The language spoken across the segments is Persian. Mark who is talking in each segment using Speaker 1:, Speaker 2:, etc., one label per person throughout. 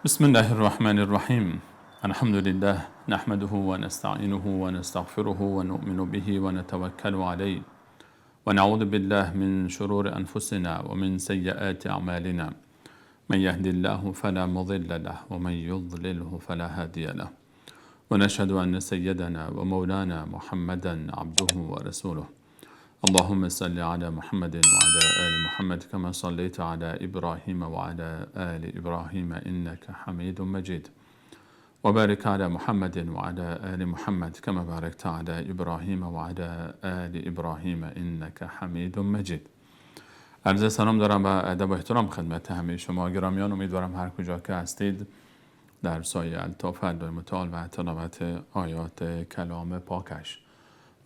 Speaker 1: بسم الله الرحمن الرحيم. الحمد لله نحمده ونستعينه ونستغفره ونؤمن به ونتوكل عليه ونعوذ بالله من شرور أنفسنا ومن سيئات أعمالنا. من يهد الله فلا مضل له ومن يضلله فلا هادي له ونشهد أن سيدنا ومولانا محمدا عبده ورسوله. اللهم صل على محمد وعلى آل محمد كما صليت على إبراهيم وعلى آل إبراهيم إنك حميد مجيد وبارك على محمد وعلى آل محمد كما باركت على إبراهيم وعلى آل إبراهيم إنك حميد مجيد. عرض سلام دارم و ادب و احترام خدمت همه شما گرامیان. امیدوارم هر کجا که هستید در سایه الطاف الله متعال و تلاوت آیات کلام پاکش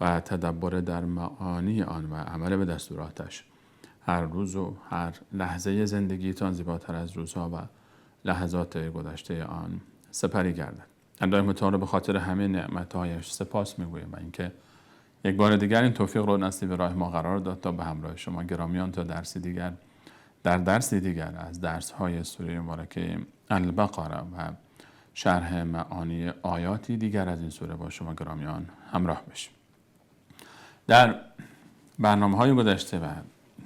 Speaker 1: و تدبر در معانی آن و عمل به دستوراتش هر روز و هر لحظه زندگیتان زیباتر از روزها و لحظات گذشته آن سپری گردد. الله متعال به خاطر همه نعمتهایش سپاس میگویم و اینکه یک بار دیگر این توفیق رو نصیب راه ما قرار داد تا به همراه شما گرامیان تا درسی دیگر از درس‌های سوره مبارکه البقره و شرح معانی آیاتی دیگر از این سوره با شما گرامیان همراه بشیم. در برنامه‌های گذشته و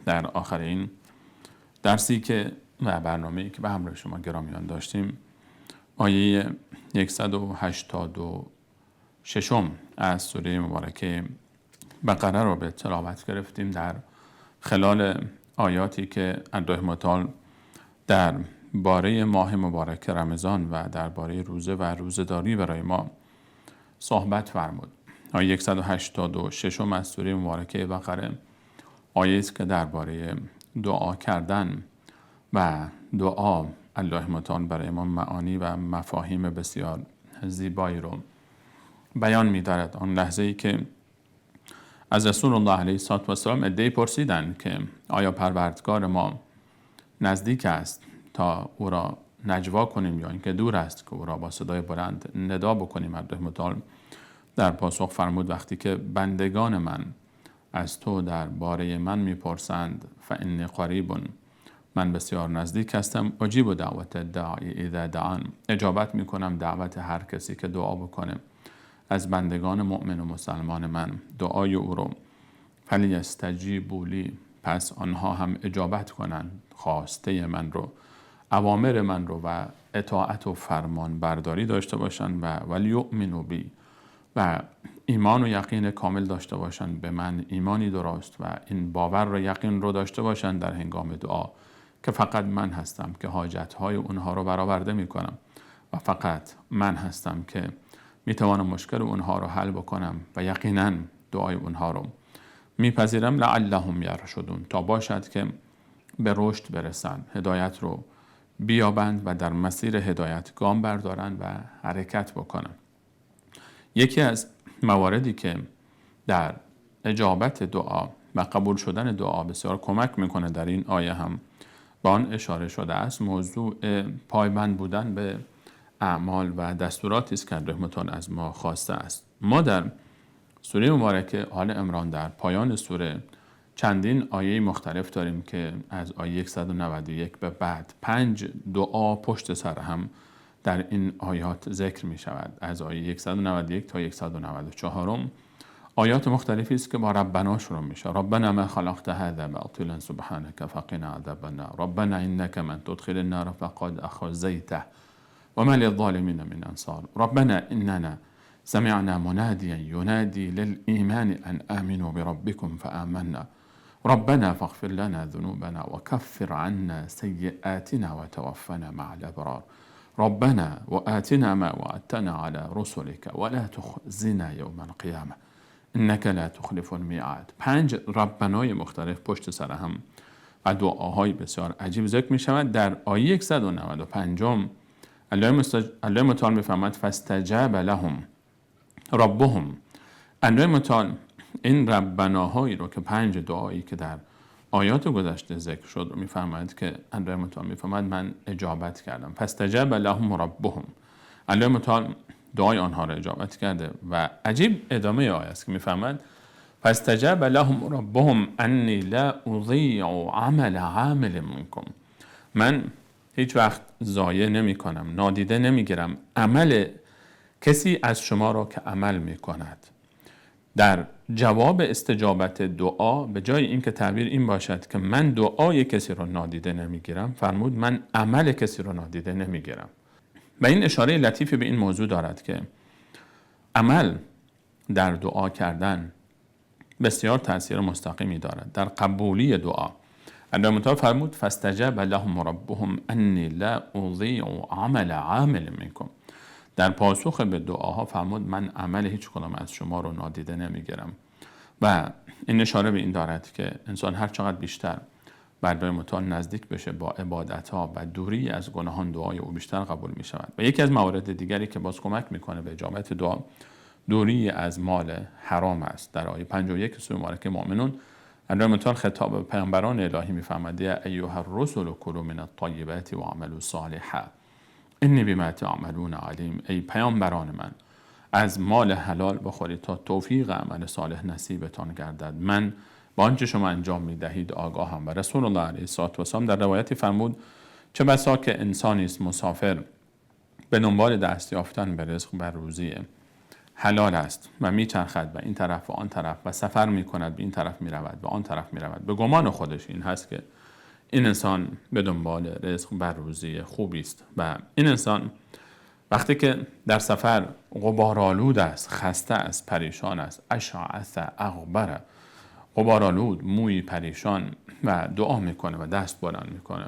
Speaker 1: در آخرین درسی که و برنامه‌ای که به همراه شما گرامیان داشتیم آیه 186 از سوره مبارکه بقره را به تلاوت گرفتیم در خلال آیاتی که الله متعال در باره ماه مبارک رمضان و درباره روزه و روزه‌داری برای ما صحبت فرمود. آیه 186 از سوره مبارکه بقره آیه است که درباره دعا کردن و دعا الله متعال برای ما معانی و مفاهیم بسیار زیبایی رو بیان می‌دارد. آن لحظه ای که از رسول الله علیه السلام عده‌ای پرسیدند که آیا پروردگار ما نزدیک است تا او را نجوا کنیم یا اینکه دور است که او را با صدای بلند ندا بکنیم؟ الله متعال در پاسخ فرمود وقتی که بندگان من از تو در باره من میپرسند فإنی قریب، من بسیار نزدیک هستم، اجیب دعوت الداعی اذا دعان، اجابت میکنم دعوت هر کسی که دعا بکنه از بندگان مؤمن و مسلمان من دعای او رو. فلیستجیبوا لی، پس آنها هم اجابت کنند خواسته من رو، اوامر من رو و اطاعت و فرمان برداری داشته باشند و ولیؤمنوا بی، و ایمان و یقین کامل داشته باشند به من، ایمانی درست و این باور و یقین رو داشته باشند در هنگام دعا که فقط من هستم که حاجتهای اونها رو برآورده میکنم و فقط من هستم که میتوانم مشکل اونها رو حل بکنم و یقینا دعای اونها رو میپذیرم. لعلهم یرشدون، تا باشد که به رشد برسند، هدایت رو بیابند و در مسیر هدایت گام بردارند و حرکت بکنند. یکی از مواردی که در اجابت دعا و قبول شدن دعا بسیار کمک میکنه در این آیه هم با آن اشاره شده است، موضوع پایبند بودن به اعمال و دستوراتی است که الله متعال از ما خواسته است. ما در سوره مبارکه آل عمران در پایان سوره چندین آیه مختلف داریم که از آیه 191 به بعد 5 دعا پشت سر هم در این آیات ذکر می شود. از آیه 191 تا 194 آیات مختلفی است که با ربنا شروع می شود. ربنا ما خلقت هذا باطلا سبحانك فقنا عذاب النار ربنا انك من تدخل النار فقد اخزيته وما للظالمين من انصار ربنا اننا سمعنا مناديا ينادي للإيمان أن آمنوا بربكم فآمنا ربنا فاغفر لنا ذنوبنا وكفر عنا سيئاتنا وتوفنا مع الأبرار ربنا وآتنا ما وعدتنا على رسلك ولا تخزنا يوم القيامة انك لا تخلف الميعاد. 5 ربنای مختلف پشت سر هم و دعاهای بسیار عجیب ذکر می شود. در آیه 195 الله متعال می‌فرماید فاستجاب لهم ربهم. الله متعال این ربناهایی رو که 5 دعایی که در آیات گذشته ذکر شد رو می‌فرماید که الله متعال می‌فرماید من اجابت کردم. فاستجاب لهم ربهم، الله متعال دعای آنها را اجابت کرده و عجیب ادامه آیه است که می‌فرماید فاستجاب لهم ربهم انی لا اضیع عمل عامل منکم، من هیچ وقت ضایع نمی کنم، نادیده نمی گیرم عمل کسی از شما را که عمل می کند. در جواب استجابت دعا به جای اینکه تعبیر این باشد که من دعای کسی را نادیده نمی گیرم، فرمود من عمل کسی را نادیده نمی گیرم. و این اشاره لطیفی به این موضوع دارد که عمل در دعا کردن بسیار تأثیر مستقیمی دارد در قبولی دعا. الله متعال فرمود فاستجاب لهم ربهم انی لا اضیع عمل عامل منکم. در پاسخ به دعاها فرمود من عمل هیچ کدام از شما رو نادیده نمیگیرم. و این اشاره به این دارد که انسان هر چقدر بیشتر بر الله متعال نزدیک بشه با عبادت‌ها و دوری از گناهان، دعای او بیشتر قبول می شود. و یکی از موارد دیگری که باز کمک میکنه به اجابت دعا دوری از مال حرام است. در آیه 51 سوره مبارکه مؤمنون الله متعال خطاب به پیامبران الهی میفرماید یا ایها الرسل کلوا من الطیبات واعملوا صالحا انی بما تعملون علیم. ای پیامبران من از مال حلال بخورید تا توفیق عمل صالح نصیبتان گردد، من با آنچه شما انجام میدهید آگاهم. و رسول الله علیه السلام در روایتی فرمود چه بسا که انسانی است مسافر به دنبال دست یافتن به رزق بر روزی حلال است و میچرخد به این طرف و آن طرف و سفر میکند، به این طرف میرود و آن طرف میرود. به گمان خودش این هست که این انسان به دنبال رزق بر روزی خوبی است و این انسان وقتی که در سفر غبارآلود است، خسته است، پریشان است، اشعث اغبر، غبارآلود، موی پریشان و دعا میکنه و دست بلند میکنه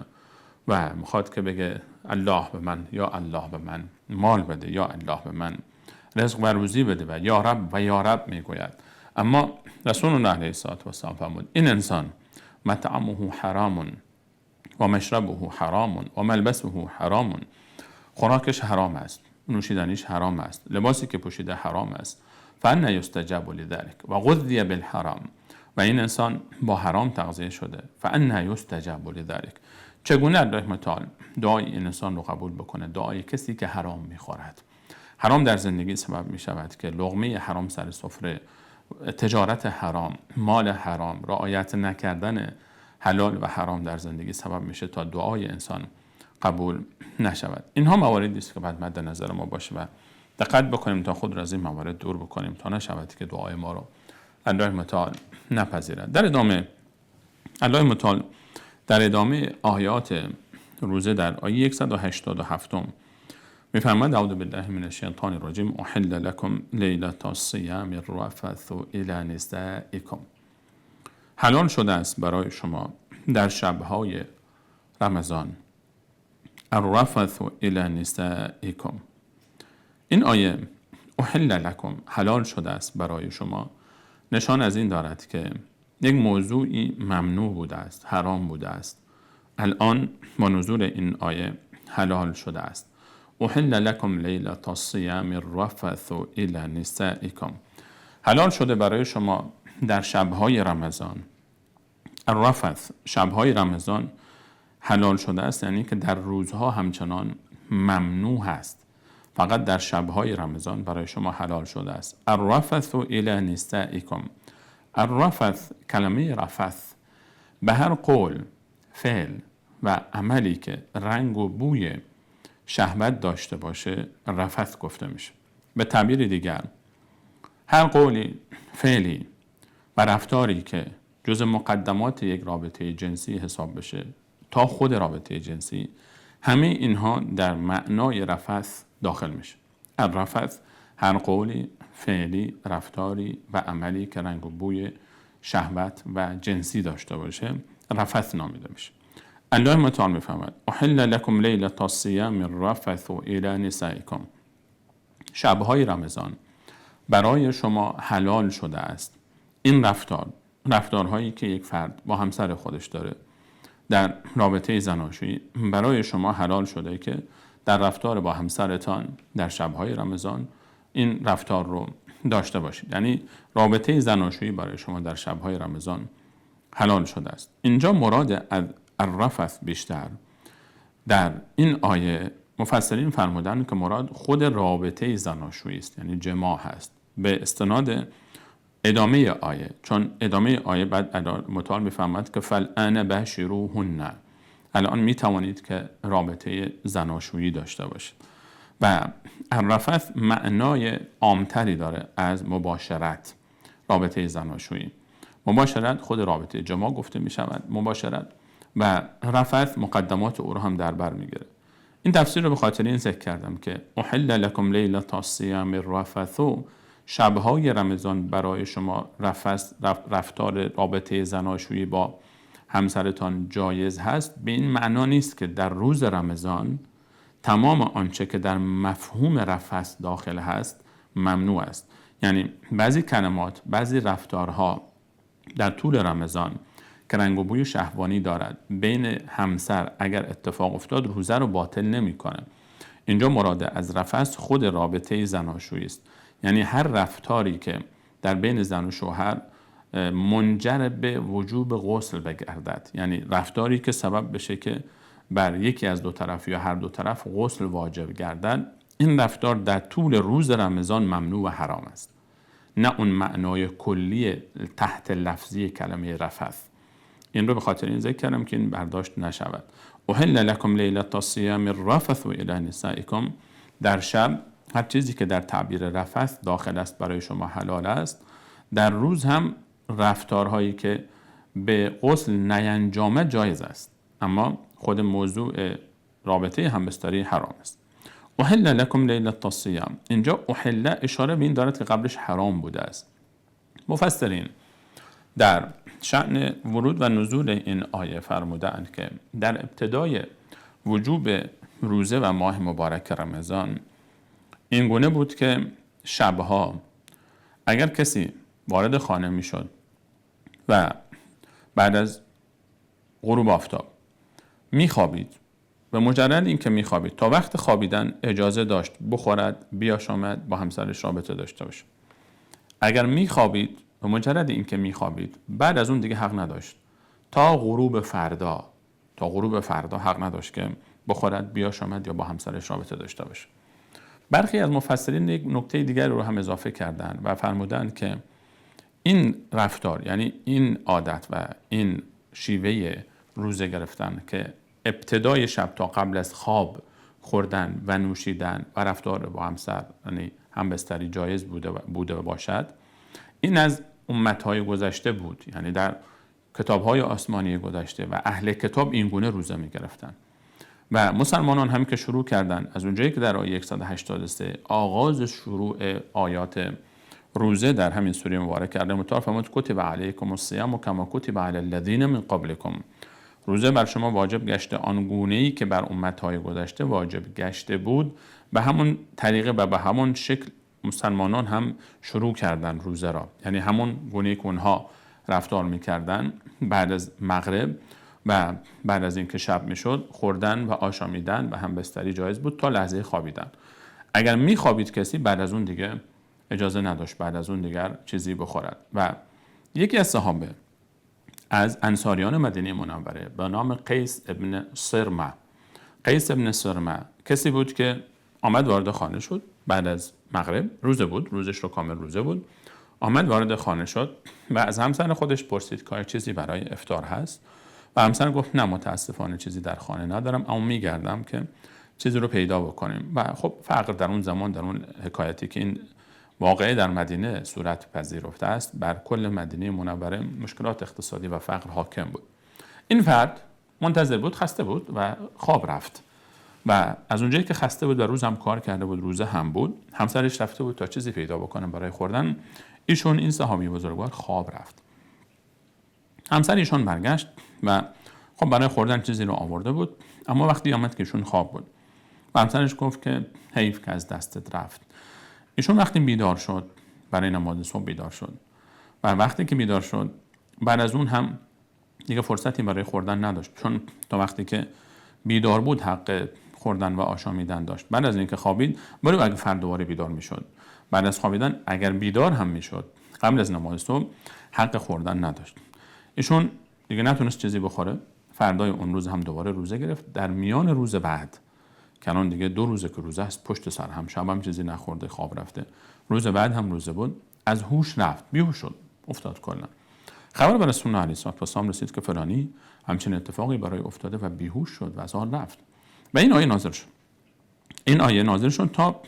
Speaker 1: و میخواد که بگه الله به من، یا الله به من مال بده، یا الله به من رزق و روزی بده و یا رب و یا رب میگوید. اما رسول الله علیه السلام فرمود این انسان مطعمه حرام و مشربه حرام و ملبسه حرام، خوراکش حرام است، نوشیدنیش حرام است، لباسی که پوشیده حرام است. فأنی یستجاب لذلک و غذی بالحرام، و این انسان با حرام تغذیه شده. فأنی یستجاب لذلک، چگونه الله متعال دعای این انسان رو قبول بکنه؟ دعای کسی که حرام میخورد. حرام در زندگی سبب می شود که لقمه حرام سر سفره، تجارت حرام، مال حرام، رعایت نکردن حلال و حرام در زندگی سبب میشه تا دعای انسان قبول نشود. اینها مواردی است که باید مد نظر ما باشه و دقت بکنیم تا خود را از این موارد دور بکنیم تا نشود که دعای ما رو الله متعال نپذیرد. در ادامه الله متعال در ادامه آیات روزه در آیه 187 میفرماید اعوذ بالله من الشیطان الرجیم احل لکم لیلة الصیام الرفث الی نسائکم. حلال شده است برای شما در شبهای رمضان الرفث الی نسائکم. این آیه احل لکم، حلال شده است برای شما، نشان از این دارد که یک موضوعی ممنوع بوده است، حرام بوده است، الان با نزول این آیه حلال شده است. احل لکم لیلة الصیام الرفث الی نسائکم. حلال شده برای شما در شبهای رمضان. الرفث، شبهای رمضان حلال شده است، یعنی که در روزها همچنان ممنوع است، فقط در شبهای رمضان برای شما حلال شده است. الرفث الی نسائکم. الرفث، کلمه رفث به هر قول، فعل و عملی که رنگ و بوی شهوت داشته باشه رفث گفته میشه. به تعبیر دیگر هر قولی، فعلی و رفتاری که جز مقدمات یک رابطه جنسی حساب بشه تا خود رابطه جنسی، همه اینها در معنای رفث داخل میشه. الرفث هر قولی، فعلی، رفتاری و عملی که رنگ و بوی شهوت و جنسی داشته باشه رفث نامیده میشه. الله متعال میفرماید احل لکم لیلة الصیام الرفث الی نسائکم. شبهای رمضان برای شما حلال شده است این رفتارهایی که یک فرد با همسر خودش داره در رابطه زناشویی، برای شما حلال شده که در رفتار با همسرتان در شبهای رمضان این رفتار رو داشته باشید. یعنی رابطه زناشویی برای شما در شبهای رمضان حلال شده است. اینجا مراد از الرفث بیشتر در این آیه مفسرین فرمودن که مراد خود رابطه زناشویی است، یعنی جماع هست، به استناد ادامه آیه. چون ادامه آیه بعد متعال میفهمد که فالآن باشروهن، الان می توانید که رابطه زناشویی داشته باشید. و الرفث معنای عامتری داره از مباشرت. رابطه زناشویی، مباشرت خود رابطه جماع گفته می شود، مباشرت، و رفث مقدمات او رو هم در بر میگیره. این تفسیر رو به خاطر این ذکر کردم که احل لکم لیلة الصیام الرفث، شبهای رمضان برای شما رفتار رابطه زناشویی با همسرتان جایز هست. به این معنا نیست که در روز رمضان تمام آنچه که در مفهوم رفث داخل هست ممنوع است. یعنی بعضی کلمات، بعضی رفتارها در طول رمضان که رنگ و بوی شهوانی دارد بین همسر اگر اتفاق افتاد روزه رو باطل نمی‌کنه. اینجا مراد از رفث خود رابطه زناشویی است. یعنی هر رفتاری که در بین زن و شوهر منجر به وجوب غسل بگردد، یعنی رفتاری که سبب بشه که بر یکی از دو طرف یا هر دو طرف غسل واجب گردد، این رفتار در طول روز رمضان ممنوع و حرام است، نه اون معنای کلی تحت لفظی کلمه رفث. این رو به خاطر این ذکر کردم که این برداشت نشود. احل لکم لیلة الصیام الرفث الی نسائکم، در شب هر چیزی که در تعبیر رفث داخل است برای شما حلال است. در روز هم رفتارهایی که به غسل نینجامد جایز است، اما خود موضوع رابطه همبستری حرام است. احل لکم لیلة الصیام، اینجا احل اشاره به این دارد که قبلش حرام بوده است. مفسرین در شأن ورود و نزول این آیه فرمودند که در ابتدای وجوب روزه و ماه مبارک رمضان این گونه بود که شبها اگر کسی وارد خانه می شد و بعد از غروب آفتاب می خوابید، به مجرد این که می خوابید تا وقت خوابیدن اجازه داشت بخورد، بیاشامد، با همسرش رابطه داشته باشه. اگر می خوابید، به مجرد این که می خوابید بعد از اون دیگه حق نداشت تا غروب فردا حق نداشت که بخورد، بیاشامد یا با همسرش رابطه داشته باشه. برخی از مفسرین یک نکته دیگر رو هم اضافه کردند و فرمودند که این رفتار، یعنی این عادت و این شیوه روزه گرفتن که ابتدای شب تا قبل از خواب خوردن و نوشیدن و رفتار با همسر یعنی همبستری جایز بوده و باشد، این از امتهای گذشته بود. یعنی در کتابهای آسمانی گذشته و اهل کتاب این گونه روزه می گرفتن و مسلمانان هم که شروع کردن از اونجایی که در آیه 183 آغاز شروع آیات روزه در همین سوره مبارکه متعال فرمود کتب علیکم الصیام کما کتب علی الذین من قبلکم، روزه بر شما واجب گشته آنگونه‌ای که بر امتهای گذشته واجب گشته بود. به همون طریقه و به همون شکل مسلمانان هم شروع کردن روزه را، یعنی همون گونه‌ای که اونها رفتار می‌کردن بعد از مغرب و بعد از اینکه شب میشد خوردن و آشامیدن و همبستری جایز بود تا لحظه خوابیدن. اگر میخوابید کسی بعد از اون دیگه اجازه نداشت بعد از اون دیگر چیزی بخورد. و یکی از صحابه از انصاریان مدینه منوره به نام قیس ابن سرمه کسی بود که آمد وارد خانه شد بعد از مغرب، روزه بود، روزش رو کامل روزه بود، آمد وارد خانه شد و از همسر خودش پرسید که چیزی برای افطار هست و همسر گفت نه متاسفانه چیزی در خانه ندارم، اما میگردم که چیزی رو پیدا بکنیم. و خب فقر در اون زمان، در اون حکایتی که این واقعه در مدینه صورت پذیرفته است، بر کل مدینه منوره مشکلات اقتصادی و فقر حاکم بود. این فرد منتظر بود، خسته بود و خواب رفت و از اونجایی که خسته بود و روز هم کار کرده بود، روزه هم بود، همسرش رفته بود تا چیزی پیدا بکنه برای خوردن. این صحابی بزرگوار خواب رفت. همسر ایشون برگشت و خب برای خوردن چیزی رو آورده بود، اما وقتی آمد که ایشون خواب بود و همسرش گفت که حیف که از دستت رفت. ایشون وقتی بیدار شد، برای نماز صبح بیدار شد و وقتی که بیدار شد بعد از اون هم دیگه فرصتی برای خوردن نداشت، چون تا وقتی که بیدار بود حق خوردن و آشامیدن داشت. بعد از اینکه خوابید، ولی اگه فرد دوباره بیدار میشد بعد از خوابیدن، اگر بیدار هم میشد قبل از نماز صبح حق خوردن نداشت. ایشون دیگه نتونست چیزی بخوره. فردای اون روز هم دوباره روزه گرفت. در میان روز بعد که الان دیگه 2 روزه که روزه است، پشت سر هم، شب هم چیزی نخورده، خواب رفته، روز بعد هم روزه بود، از هوش رفت، بیهوش شد، افتاد کلا. خبر به رسول الله علیه السلام رسید که فلانی همچین اتفاقی برای افتاده و بیهوش شد و از حال رفت و این آیه نازل شد. این آیه نازل شد تا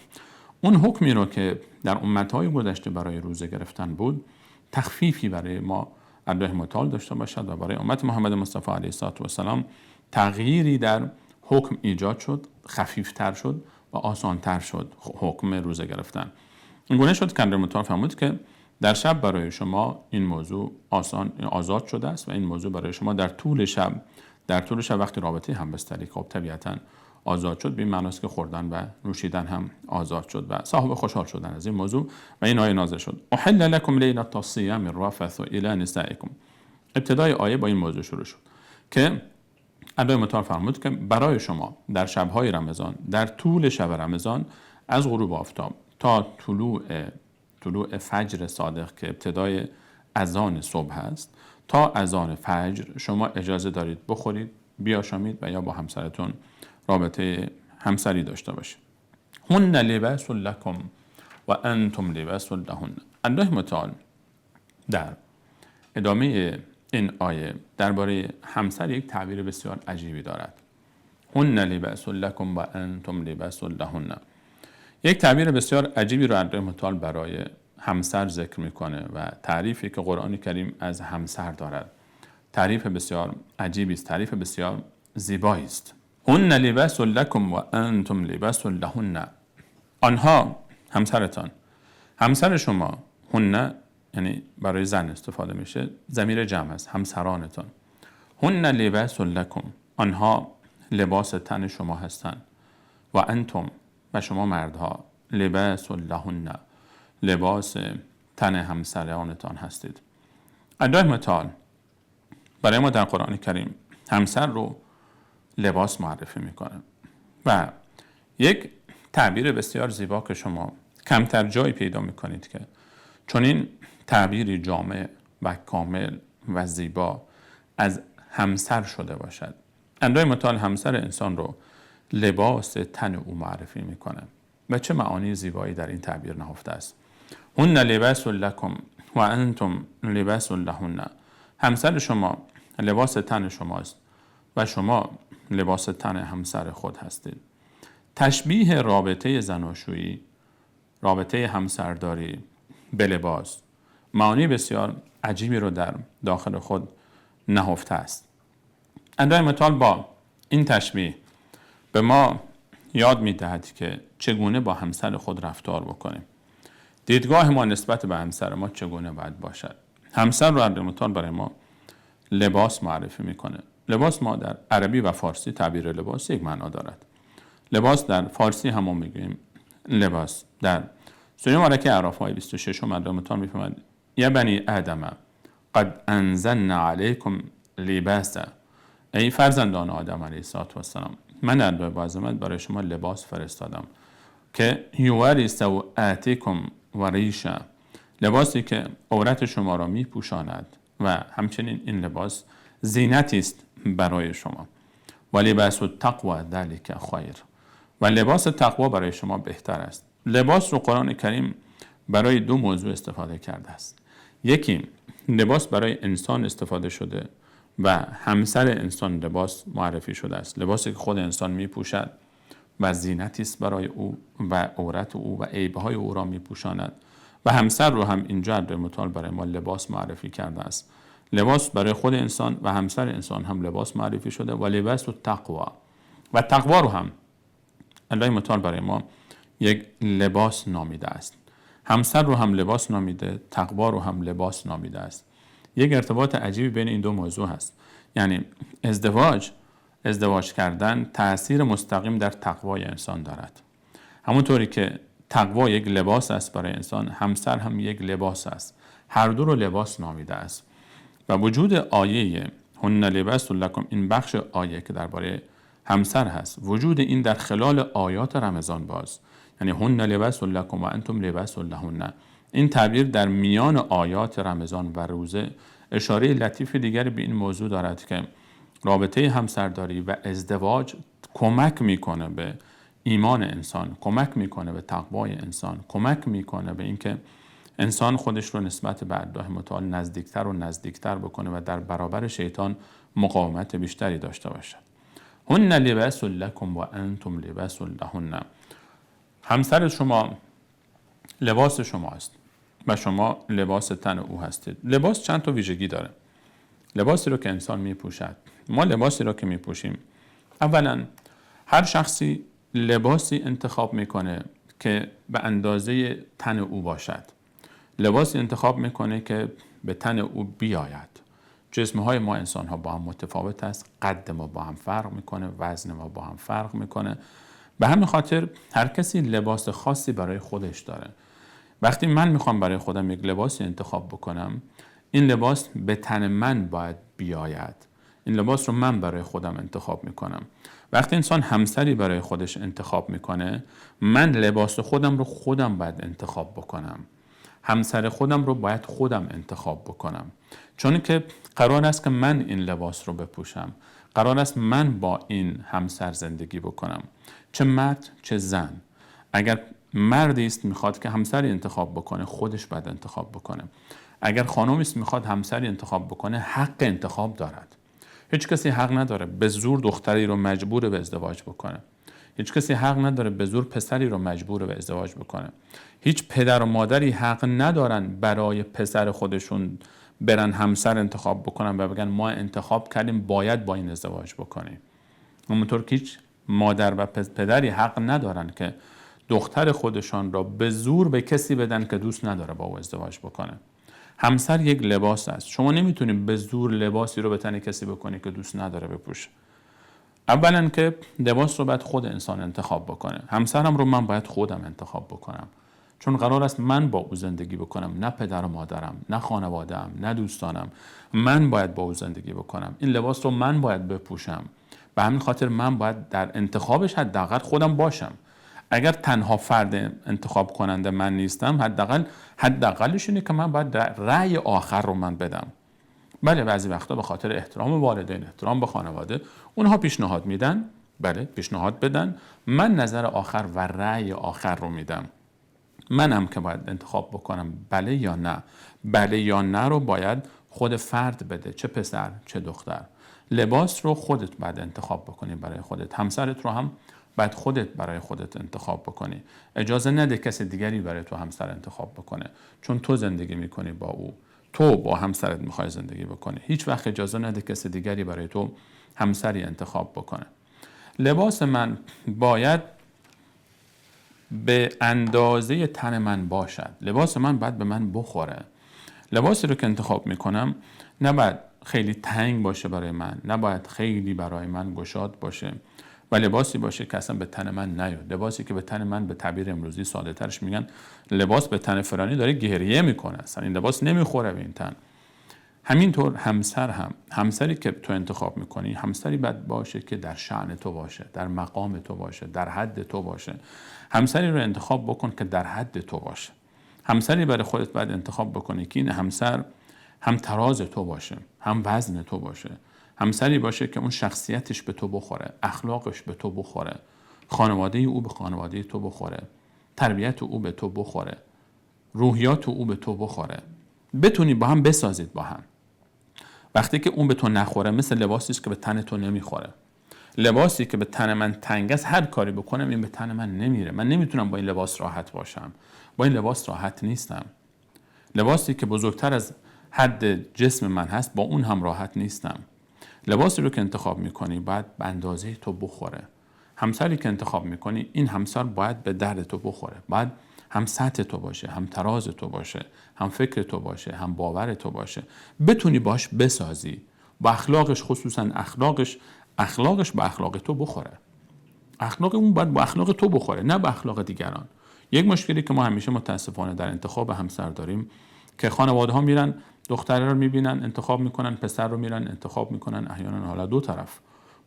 Speaker 1: اون حکمی رو که در امتهای گذشته برای روزه گرفتن بود تخفیفی برای ما الله متعال داشته باشد و برای امت محمد مصطفی علیه السلام تغییری در حکم ایجاد شد، خفیفتر شد و آسانتر شد حکم روزه گرفتن. این گونه شد که الله متعال فرمود که در شب برای شما این موضوع آزاد شده است و این موضوع برای شما در طول شب وقتی رابطه همبستری خب طبیعتاً آزاد شد، به این معناست که خوردن و نوشیدن هم آزاد شد و صاحب خوشحال شدن از این موضوع و این آیه نازل شد. احل لکم لیلة الصیام الرفث الی نسائکم. ابتدای آیه با این موضوع شروع شد که الله متعال فرمود که برای شما در شب‌های رمضان، در طول شب رمضان از غروب آفتاب تا طلوع فجر صادق که ابتدای اذان صبح است تا اذان فجر شما اجازه دارید بخورید، بیاشامید و یا با همسرتون رابطه همسری داشته باشید. هن لباس لکم و انتم لباس لهن. الله متعال در ادامه این آیه درباره همسر یک تعبیر بسیار عجیبی دارد. هن لباس لکم و انتم لباس لهن. یک تعبیر بسیار عجیبی رو الله متعال برای همسر ذکر میکنه و تعریفی که قرآن کریم از همسر دارد تعریف بسیار عجیبی است، تعریف بسیار زیبایی است. هن لباس لکم و انتم لباس لهن. آنها همسرتان، همسر شما، هن یعنی برای زن استفاده میشه، ضمیر جمع است، همسرانتان. هن لباس لکم، آنها لباس تن شما هستند. و انتم و شما مردها لباس لهن، لباس تن همسرانتان هستید. الله متعال برای ما در قرآن کریم همسر رو لباس معرفی میکنه و یک تعبیر بسیار زیبا که شما کمتر جایی پیدا میکنید که چون این تعبیری جامع و کامل و زیبا از همسر شده باشد. الله متعال همسر انسان رو لباس تن او معرفی میکنه و چه معانی زیبایی در این تعبیر نهفته است. هن لباس لکم و انتم لباس لهن. همسر شما لباس تن شماست و شما لباس تن همسر خود هستید. تشبیه رابطه زناشویی، رابطه همسرداری به لباس معانی بسیار عجیبی رو در داخل خود نهفته است. الله متعال با این تشبیه به ما یاد می‌دهد که چگونه با همسر خود رفتار بکنیم. دیدگاه ما نسبت به همسر ما چگونه باید باشد. همسر رو الله متعال برای ما لباس معرفی میکنه. لباس ما در عربی و فارسی تعبیر لباس یک معنا دارد. لباس در فارسی همون میگیم لباس. در سوره مبارکه اعراف آیه 26 الله متعال میفرماید یا بنی آدم قد انزلنا علیکم لباسا. ای فرزندان آدم علیه السلام، من در با عظمت برای شما لباس فرستادم که یواری سوآتکم و ریشا، لباسی که عورت شما را میپوشاند و همچنین این لباس زینتی است برای شما. و لباس التقوی ذلک خیر، و لباس تقوا برای شما بهتر است. لباس رو قرآن کریم برای دو موضوع استفاده کرده است. یکی لباس برای انسان استفاده شده و همسر انسان لباس معرفی شده است، لباسی که خود انسان میپوشد و زینتی است برای او و عورت او و عیبهای او را میپوشاند. و همسر رو هم اینجا الله متعال برای ما لباس معرفی کرده است. لباس برای خود انسان و همسر انسان هم لباس معرفی شده و لباس التقوا، و تقوا رو هم الله متعال برای ما یک لباس نامیده است. همسر رو هم لباس نامیده، تقوا رو هم لباس نامیده است. یک ارتباط عجیبی بین این دو موضوع هست. یعنی ازدواج کردن تأثیر مستقیم در تقوای انسان دارد. همونطوری که تقوا یک لباس است برای انسان، همسر هم یک لباس است. هر دو رو لباس نامیده است. و وجود آیه هن لباس لکم، این بخش آیه که درباره همسر هست، وجود این در خلال آیات رمضان باز، یعنی هن لباس لکم و انتم لباس لهن، این تعبیر در میان آیات رمضان و روزه اشاره لطیف دیگری به این موضوع دارد که رابطه همسرداری و ازدواج کمک میکنه به ایمان انسان، کمک میکنه به تقوای انسان، کمک میکنه به اینکه انسان خودش رو نسبت به الله متعال نزدیکتر و نزدیکتر بکنه و در برابر شیطان مقاومت بیشتری داشته باشد. هن لباس لکم و انتم لباس لهن. همسر شما لباس شماست و شما لباس تن او هستید. لباس چند تا ویژگی داره. لباسی رو که انسان میپوشد، ما لباسی رو که میپوشیم، اولا هر شخصی لباسی انتخاب میکنه که به اندازه تن او باشد. لباسی انتخاب میکنه که به تن او بیاید. جسمهای ما انسان ها با هم متفاوت است، قد ما با هم فرق میکنه، وزن ما با هم فرق میکنه. به همین خاطر هر کسی لباس خاصی برای خودش داره. وقتی من میخوام برای خودم یک لباسی انتخاب بکنم، این لباس به تن من باید بیاید. این لباس رو من برای خودم انتخاب میکنم. وقتی انسان همسری برای خودش انتخاب میکنه، من لباس خودم رو خودم باید انتخاب بکنم. همسر خودم رو باید خودم انتخاب بکنم. چون که قرار است که من این لباس رو بپوشم. قرار است من با این همسر زندگی بکنم. چه مرد چه زن. اگر مردی است میخواد که همسری انتخاب بکنه، خودش باید انتخاب بکنه. اگر خانمی است میخواد همسری انتخاب بکنه، حق انتخاب دارد. هیچ کسی حق نداره به زور دختری رو مجبور به ازدواج بکنه. هیچ کسی حق نداره به زور پسری رو مجبور به ازدواج بکنه. هیچ پدر و مادری حق ندارن برای پسر خودشون برن همسر انتخاب بکنن و بگن ما انتخاب کردیم باید با این ازدواج بکنیم. همونطور که هیچ مادر و پدری حق ندارن که دختر خودشان را به زور به کسی بدن که دوست نداره با او ازدواج بکنه. همسر یک لباس است. شما نمیتونید به زور لباسی رو به تن کسی بکنی که دوست نداره بپوشه. اولا که لباس رو باید خود انسان انتخاب بکنه. همسرم رو من باید خودم انتخاب بکنم. چون قرار است من با او زندگی بکنم، نه پدر و مادرم، نه خانواده‌ام، نه دوستانم. من باید با او زندگی بکنم. این لباس رو من باید بپوشم. به همین خاطر من باید در انتخابش حداقل خودم باشم. اگر تنها فرد انتخاب کننده من نیستم، حداقلش اینه که من باید رأی آخر رو من بدم. بله بعضی وقتا به خاطر احترام والدین، احترام به خانواده، اونها پیشنهاد میدن، بله پیشنهاد بدن، من نظر آخر و رأی آخر رو میدم. منم که باید انتخاب بکنم بله یا نه. بله یا نه رو باید خود فرد بده، چه پسر چه دختر. لباس رو خودت باید انتخاب بکنی برای خودت. همسرت رو هم باید خودت برای خودت انتخاب بکنی. اجازه نده کسی دیگری برای تو همسر انتخاب بکنه، چون تو زندگی میکنی با او. تو با همسرت میخوای زندگی بکنی. هیچ وقت اجازه نده کسی دیگری برای تو همسری انتخاب بکنه. لباس من باید به اندازه تن من باشد. لباس من باید به من بخوره. لباسی رو که انتخاب میکنم نباید خیلی تنگ باشه برای من، نباید خیلی برای من گشاد باشه و لباسی باشه که اصلا به تن من نیاد. لباسی که به تن من، به تعبیر امروزی ساده ترش میگن لباس به تن فلانی داره گریه میکنه، اصلا این لباس نمیخوره به این تن. همینطور همسری که تو انتخاب میکنی، همسری باید باشه که در شأن تو باشه، در مقام تو باشه، در حد تو باشه. همسری رو انتخاب بکن که در حد تو باشه. همسری برای خودت باید انتخاب بکنی که این همسر هم تراز تو باشه، هم وزن تو باشه. همسری باشه که اون شخصیتش به تو بخوره، اخلاقش به تو بخوره، خانواده او به خانواده تو بخوره، تربیت او به تو بخوره، روحیات او به تو بخوره. بتونی با هم بسازید با هم. وقتی که اون به تو نخوره، مثل لباسی است که به تن تو نمیخوره. لباسی که به تن من تنگ است، هر کاری بکنم این به تن من نمیره. من نمیتونم با این لباس راحت باشم. با این لباس راحت نیستم. لباسی که بزرگتر از حد جسم من هست، با اون هم راحت نیستم. لباسی رو که انتخاب میکنی باید به اندازه تو بخوره. همسری که انتخاب میکنی، این همسر باید به درد تو بخوره. باید هم سطح تو باشه، هم تراز تو باشه، هم فکر تو باشه، هم باور تو باشه. بتونی باش بسازی. با اخلاقش، خصوصا اخلاقش با اخلاق تو بخوره. اخلاق اون باید با اخلاق تو بخوره، نه با اخلاق دیگران. یک مشکلی که ما همیشه متاسفانه در انتخاب همسر داریم که خانواده ها میرن دختره رو میبینن انتخاب میکنن، پسر رو میرن انتخاب میکنن، احیانا حالا دو طرف.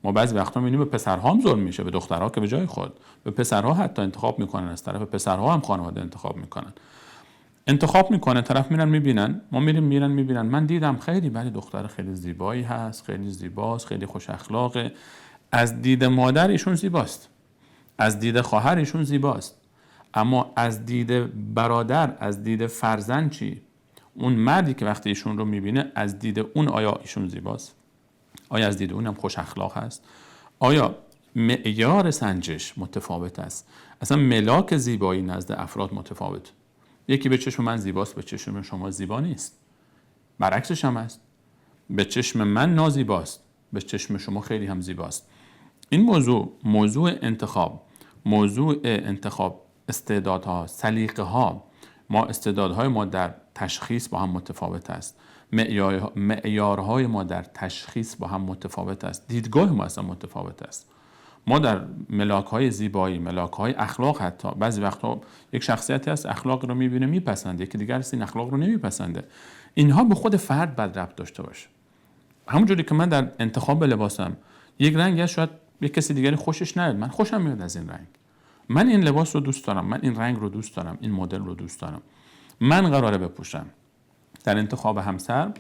Speaker 1: ما بعضی وقتا میبینیم به پسرها هم ظلم میشه، به دخترها که به جای خود، به پسرها حتی انتخاب میکنن، از طرف پسرها هم خانواده انتخاب میکنن طرف میرن میبینن، ما میرن میبینن من دیدم خیلی ولی دختر خیلی زیبایی هست، خیلی زیباست، خیلی خوش اخلاقه. از دید مادر ایشون زیباست، از دید خواهر ایشون زیباست، اما از دید برادر، از دید فرزند چی؟ اون مردی که وقتی ایشون رو میبینه از دید اون آیا ایشون زیباست؟ آیا از دید اونم خوش اخلاق هست؟ آیا معیار سنجش متفاوت است؟ اصلا ملاک زیبایی نزد افراد متفاوت. یکی به چشم من زیباست، به چشم شما زیبا نیست. برعکسش هم هست. به چشم من نازیباست، به چشم شما خیلی هم زیباست. این موضوع انتخاب استعدادها، سلیقه ها، استعدادهای ما در تشخیص با هم متفاوت است. معیارهای ما در تشخیص با هم متفاوت است. دیدگاه ما اصلا متفاوت است. ما در ملاک‌های زیبایی، ملاک‌های اخلاق، حتی بعضی وقتا یک شخصیتی هست اخلاق رو می‌بینه میپسنده، یکی دیگر است این اخلاق رو نمیپسنده. اینها به خود فرد باید ربط داشته باشه. همونجوری که من در انتخاب لباسم یک رنگ هست شاید یک کسی دیگری خوشش نیاد، من خوشم میاد از این رنگ. من این لباس رو دوست دارم، من این رنگ رو دوست دارم، این مدل رو دوست دارم. من قراره بپوشم. در انتخاب همسر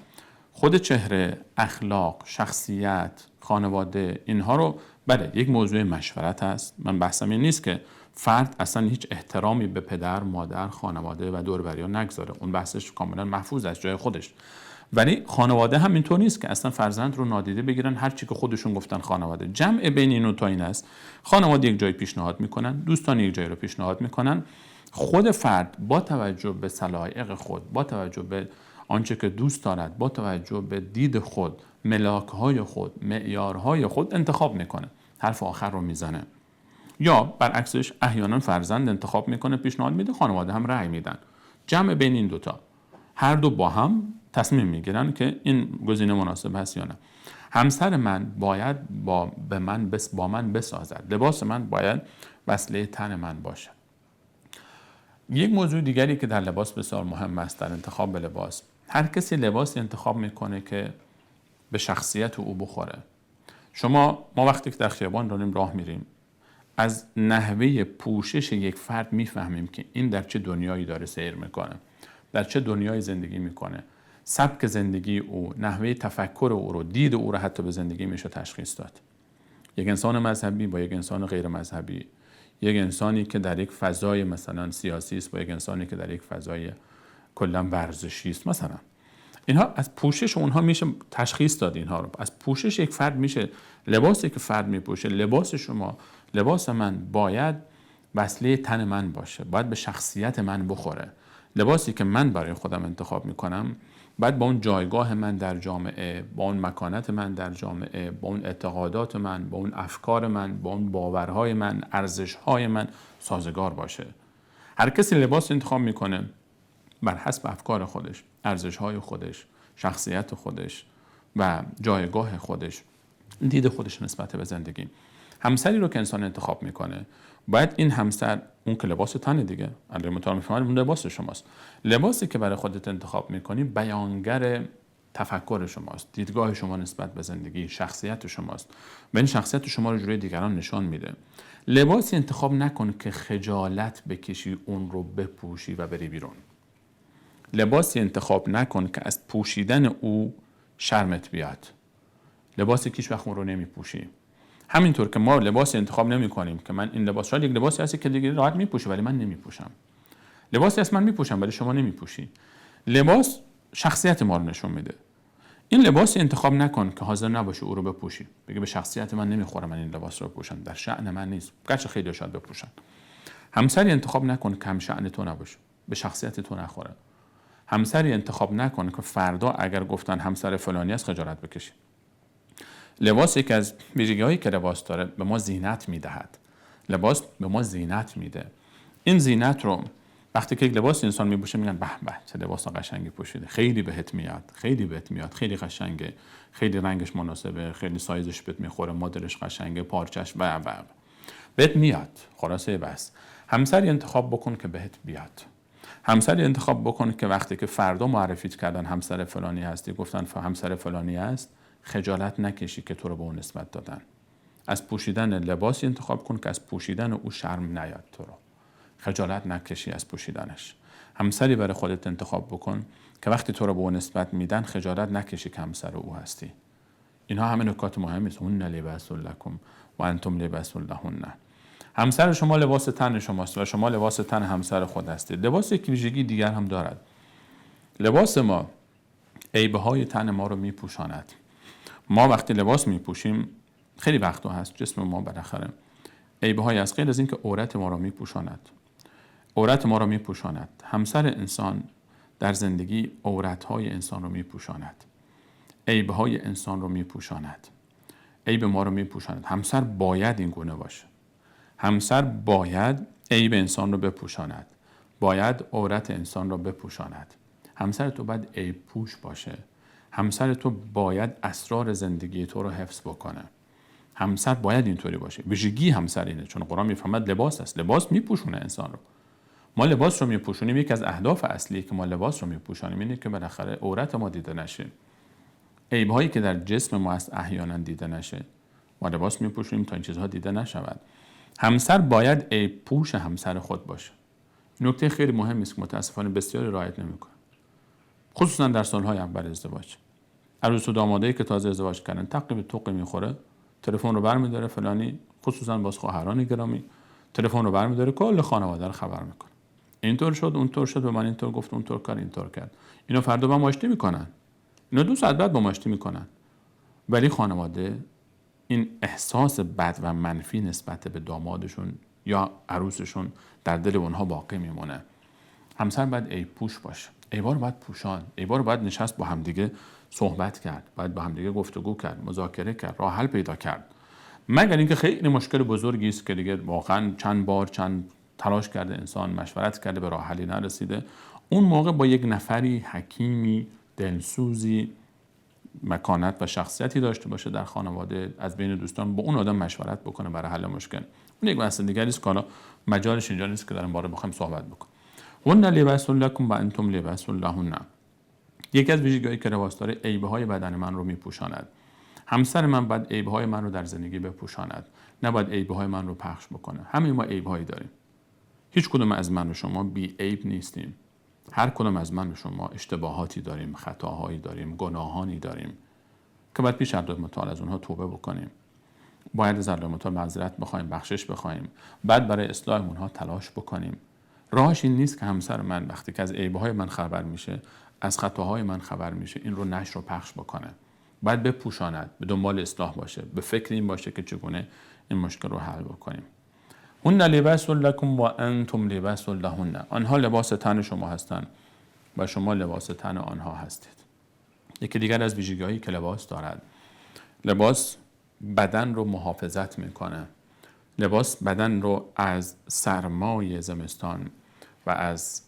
Speaker 1: خود چهره، اخلاق، شخصیت، خانواده، اینها رو بله یک موضوع مشورت هست. من بحثم این نیست که فرد اصلا هیچ احترامی به پدر، مادر، خانواده و دور و بریا نگذاره. اون بحثش کاملا محفوظ است جای خودش. ولی خانواده هم اینطور نیست که اصلا فرزند رو نادیده بگیرن، هر چی که خودشون گفتن خانواده. جمع بین این و تا این است. خانواده یک جای پیشنهاد میکنن، دوستان یک جای رو پیشنهاد میکنن. خود فرد با توجه به سلایق خود، با توجه به آنچه که دوست دارد، با توجه به دید خود، ملاک‌های خود، معیارهای خود انتخاب میکنه. حرف آخر رو میزنه. یا برعکسش احیانا فرزند انتخاب میکنه، پیشنهاد میده، خانواده هم رأی میدن. جمع بین این دوتا، هر دو با هم تصمیم میگیرن که این گزینه مناسب هست یا نه. همسر من باید با من بسازد. لباس من باید وصله تن من باشه. یک موضوع دیگری که در لباس بسیار مهم است در انتخاب لباس، هر کسی لباسی انتخاب میکنه که به شخصیت او بخوره. ما وقتی که در خیابان داریم راه میریم، از نحوه پوشش یک فرد میفهمیم که این در چه دنیایی داره سیر میکنه، در چه دنیایی زندگی میکنه. سبک زندگی او، نحوه تفکر او رو، دید او رو حتی به زندگی میشه تشخیص داد. یک انسان مذهبی با یک انسان غیر مذهبی، یک انسانی که در یک فضای مثلا سیاسی است با یک انسانی که در یک فضای کلا ورزشی است مثلا. اینها از پوشش اونها میشه تشخیص داد. اینها رو از پوشش یک فرد میشه، لباسی که فرد میپوشه، لباس من باید وصله تن من باشه، باید به شخصیت من بخوره. لباسی که من برای خودم انتخاب میکنم باید با اون جایگاه من در جامعه، با اون مکانت من در جامعه، با اون اعتقادات من، با اون افکار من، با اون باورهای من، ارزشهای من سازگار باشه. هر کسی لباس انتخاب میکنه بر حسب افکار خودش، ارزشهای خودش، شخصیت خودش و جایگاه خودش، دید خودش نسبت به زندگی. همسری رو که انسان انتخاب میکنه باید این همسر، اون که لباس تن دیگه، الله متعال میفهمه اون لباس شماست. لباسی که برای خودت انتخاب میکنی بیانگر تفکر شماست، دیدگاه شما نسبت به زندگی، شخصیت شماست و این شخصیت شما رو جلوی دیگران نشان میده. لباسی انتخاب نکن که خجالت بکشی اون رو بپوشی و بری بیرون. لباسی انتخاب نکن که از پوشیدن او شرمت بیاد. لباسی که هیچ وقت اون رو نمیپوشی. همینطور که ما لباسی انتخاب نمی کنیم که من این لباس، شاید یک لباسی هست که دیگه راحت میپوشه ولی من نمیپوشم. لباسی هست من میپوشم ولی شما نمیپوشی. لباس شخصیت ما رو نشون میده. این لباسی انتخاب نکن که حاضر نباشی او رو بپوشی. بگه به شخصیت من نمیخوره من این لباس رو بپوشم، در شأن من نیست. گرچه خیلی شاید بپوشن. همسری انتخاب نکن که هم شأن تو نباشه، به شخصیت تو نخوره. همسری انتخاب نکن که فردا اگر گفتن همسر فلانی است خجالت بکشی. لباس یکی از ویژگی‌هایی که لباس داره به ما زینت میدهد. لباس به ما زینت میده. این زینت رو وقتی که یک لباس انسان میپوشه میگن به به چه لباس قشنگی پوشیده، خیلی بهت میاد، خیلی قشنگه، خیلی رنگش مناسبه، خیلی سایزش بهت میخوره، مدلش قشنگه، پارچش و بهت میاد. خلاصه بس همسری انتخاب بکن که بهت بیاد. همسری انتخاب بکن که وقتی که فردا معرفیت کردن همسر فلانی هستی، گفتن همسر فلانی هست، خجالت نکشی که تو رو به اون نسبت دادن. از پوشیدن لباسی انتخاب کن که از پوشیدن او شرم نیاد تو رو. خجالت نکشی از پوشیدنش. همسری برای خودت انتخاب بکن که وقتی تو رو به اون نسبت میدن خجالت نکشی که همسر او هستی. اینها همه نکات مهمی است. هن لباس لکم و انتم لباس لهن. همسر شما لباس تن شماست و شما لباس تن همسر خود هستید. لباس یک ویژگی دیگر هم دارد. لباس ما عیب‌های تن ما رو میپوشاند. ما وقتی لباس میپوشیم خیلی وقتا هست جسم ما بالاخره عیب‌های از غیر از اینکه عورت ما رو میپوشاند. عورت ما رو میپوشاند. همسر انسان در زندگی عورت‌های انسان رو میپوشاند. عیب‌های انسان رو میپوشاند. عیب ما رو میپوشاند. همسر باید این گونه باشه. همسر باید عیب انسان رو بپوشاند. باید عورت انسان رو بپوشاند. همسر تو باید عیب پوش باشه. همسر تو باید اسرار زندگی تو رو حفظ بکنه. همسر باید اینطوری باشه. ویژگی همسر اینه، چون قرآن میفهمد لباس است. لباس میپوشونه انسان رو. ما لباس رو میپوشونیم. یکی از اهداف اصلی که ما لباس رو میپوشونیم اینه که بالاخره عورت ما دیده نشه. عیب هایی که در جسم ما است احیانا دیده نشه. ما لباس میپوشونیم تا این چیزها دیده نشود. همسر باید عیب پوش همسر خود باشه. نکته خیلی مهمی است که متاسفانه بسیاری رعایت نمیکنن. خصوصا در سالهای اول ازدواج. عروس و دامادایی که تازه ازدواج کردن تقی به توقی میخوره، تلفن رو برمی‌داره فلانی، خصوصا باز خواهران گرامی، تلفن رو برمی‌داره کل خانواده رو خبر میکنه. اینطور شد، اونطور شد، به من اینطور گفت، اونطور کرد، اینطور کرد. اینا فردا با ما آشتی میکنن. اینا 2 ساعت بعد با ما آشتی میکنن. ولی خانواده این احساس بد و منفی نسبت به دامادشون یا عروسشون در دل اونها باقی میمونه. همسر باید عیب پوش باشه. عیبا رو باید پوشان. عیبا رو باید نشست با همدیگه صحبت کرد. باید با همدیگه گفتگو کرد، مذاکره کرد، راه حل پیدا کرد. مگر اینکه خیلی مشکل بزرگی است که دیگه واقعا چند تلاش کرده انسان، مشورت کرده به راه حلی نرسیده، اون موقع با یک نفری حکیمی، دلسوزی، مکانت و شخصیتی داشته باشه در خانواده، از بین دوستان با اون آدم مشورت بکنه برای حل مشکل. اون یک مسئله دیگری است که حالا مجالش اینجا نیست که در این باره بخوایم صحبت بکنیم. هن لباس لکم و انتم لباس لهن. یکی از ویژگی‌هایی که لباس داره عیب‌های بدن من رو میپوشاند. همسر من باید عیب‌های من رو در زندگی بپوشاند، نباید عیب‌های من رو پخش بکنه. همه ما عیب‌هایی داریم. هیچ کدوم از من و شما بی عیب نیستیم. هر کدوم از من و شما اشتباهاتی داریم، خطاهایی داریم، گناهانی داریم که باید پیش الله متعال از اونها توبه بکنیم. باید از الله متعال معذرت بخوایم، بخشش بخوایم، بعد برای اصلاح اونها تلاش بکنیم. راهش این نیست که همسر من وقتی که از عیب‌های من خبر میشه، از خطاهای من خبر میشه، این رو نشر و پخش بکنه. باید بپوشاند، به دنبال اصلاح باشه، به فکر این باشه که چگونه این مشکل رو حل بکنیم. هن لباس لکم و انتم لباس لهن. آنها لباس تن شما هستند و شما لباس تن آنها هستید. یکی دیگر از ویژگی‌هایی که لباس دارد، لباس بدن رو محافظت میکنه. لباس بدن رو از سرمای زمستان و از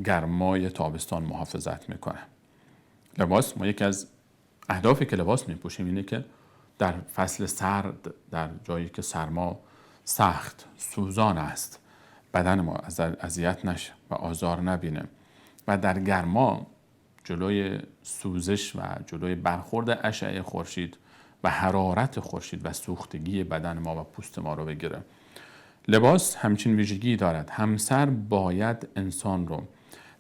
Speaker 1: گرمای تابستان محافظت میکنه. لباس، ما یکی از اهدافی که لباس میپوشیم اینه که در فصل سرد، در جایی که سرما سخت سوزان است، بدن ما اذیت نشه و آزار نبینه و در گرما جلوی سوزش و جلوی برخورد اشعه خورشید و حرارت خورشید و سوختگی بدن ما و پوست ما رو بگیره. لباس همچین ویژگی دارد. همسر باید انسان رو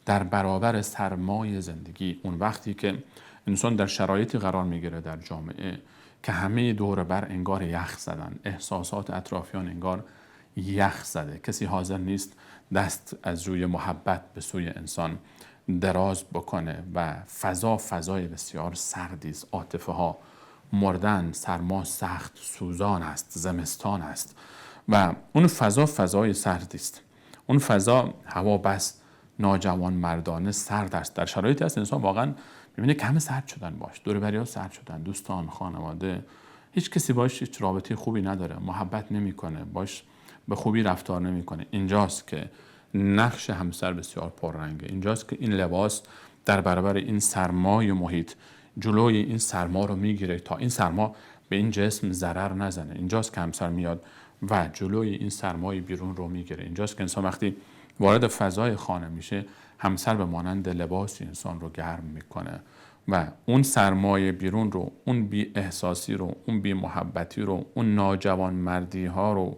Speaker 1: در برابر سرمای زندگی، اون وقتی که انسان در شرایطی قرار میگیره در جامعه که همه دور بر انگار یخ زدن، احساسات اطرافیان انگار یخ زده، کسی حاضر نیست دست از روی محبت به سوی انسان دراز بکنه و فضای بسیار سردی است، عاطفه ها مردن، سرما سخت سوزان است، زمستان است و اون فضای سردی است. اون فضا هوا بس ناجوان مردانه سرد است. در شرایطی است انسان واقعا میبینه که همه سرد شدن، باش دور و بریا سرد شدن، دوستان، خانواده، هیچ کسی باش هیچ رابطه خوبی نداره، محبت نمیکنه، باش به خوبی رفتار نمیکنه. اینجاست که نقش همسر بسیار پررنگه. اینجاست که این لباس در برابر این سرمای محیط جلوی این سرما رو میگیره تا این سرما به این جسم ضرر نزنه. اینجاست که همسر میاد و جلوی این سرمای بیرون رو میگیره. اینجاست که انسان وقتی وارد فضای خانه میشه، همسر به مانند لباسی انسان رو گرم میکنه و اون سرمایه بیرون رو، اون بی احساسی رو، اون بی محبتی رو، اون ناجوان مردی ها رو،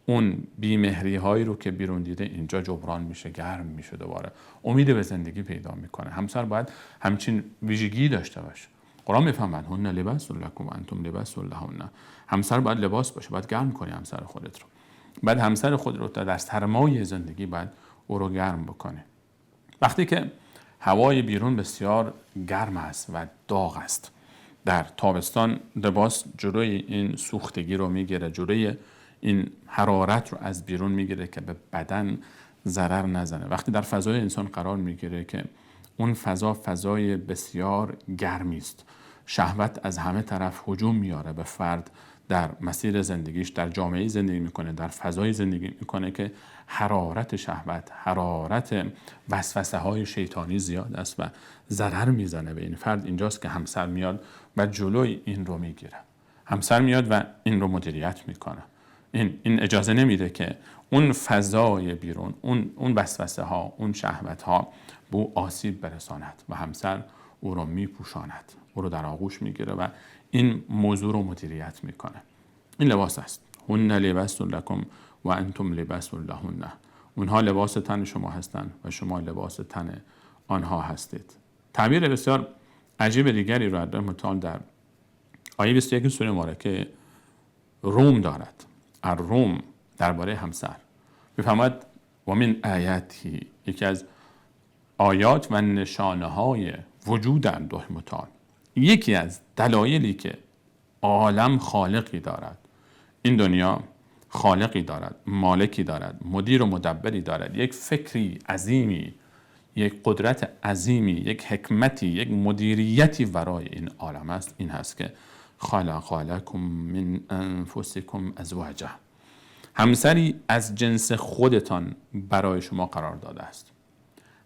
Speaker 1: اون بی مهری هایی رو که بیرون دیده اینجا جبران میشه، گرم میشه، دوباره امید به زندگی پیدا میکنه. همسر باید همچین ویژگی داشته باشه. قرآن میفهمد هن لباس لکم و انتم لباس لهن. همسر باید لباس باشه، باید گرم کنی همسر خودت رو. بعد همسر خود رو در سرمایه زندگی باید او رو گرم بکنه. وقتی که هوای بیرون بسیار گرم است و داغ است، در تابستان لباس جلوی این سوختگی رو میگیره، جلوی این حرارت رو از بیرون میگیره که به بدن ضرر نزنه. وقتی در فضای انسان قرار میگیره که اون فضای بسیار گرمی است، شهوت از همه طرف هجوم میاره به فرد، در مسیر زندگیش، در جامعه زندگی میکنه، در فضای زندگی میکنه که حرارت شهوت، حرارت وسوسه های شیطانی زیاد است و ضرر میزنه به این فرد. اینجاست که همسر میاد و جلوی این رو میگیره. همسر میاد و این رو مدیریت میکنه. این اجازه نمیده که اون فضای بیرون، اون وسوسه ها، اون شهوت ها به او آسیب برساند و همسر او رو میپوشاند، او رو در آغوش میگیره و این موضوع رو مدیریت میکنه. این لباس است. هن لباس لکم و انتم لباس لهن. اونها لباس تن شما هستند و شما لباس تن آنها هستید. تعبیر بسیار عجیب دیگری رو الله متعال در آیه 21 سوره مبارکه روم دارد. الروم درباره همسر میفرماید و من آیاته، یکی از آیات و نشانه های وجود الله متعال، یکی از دلایلی که عالم خالقی دارد، این دنیا خالقی دارد، مالکی دارد، مدیر و مدبری دارد، یک فکری عظیمی، یک قدرت عظیمی، یک حکمتی، یک مدیریتی ورای این عالم است. این هست که خلق لکم من انفسکم ازواجا، همسری از جنس خودتان برای شما قرار داده است.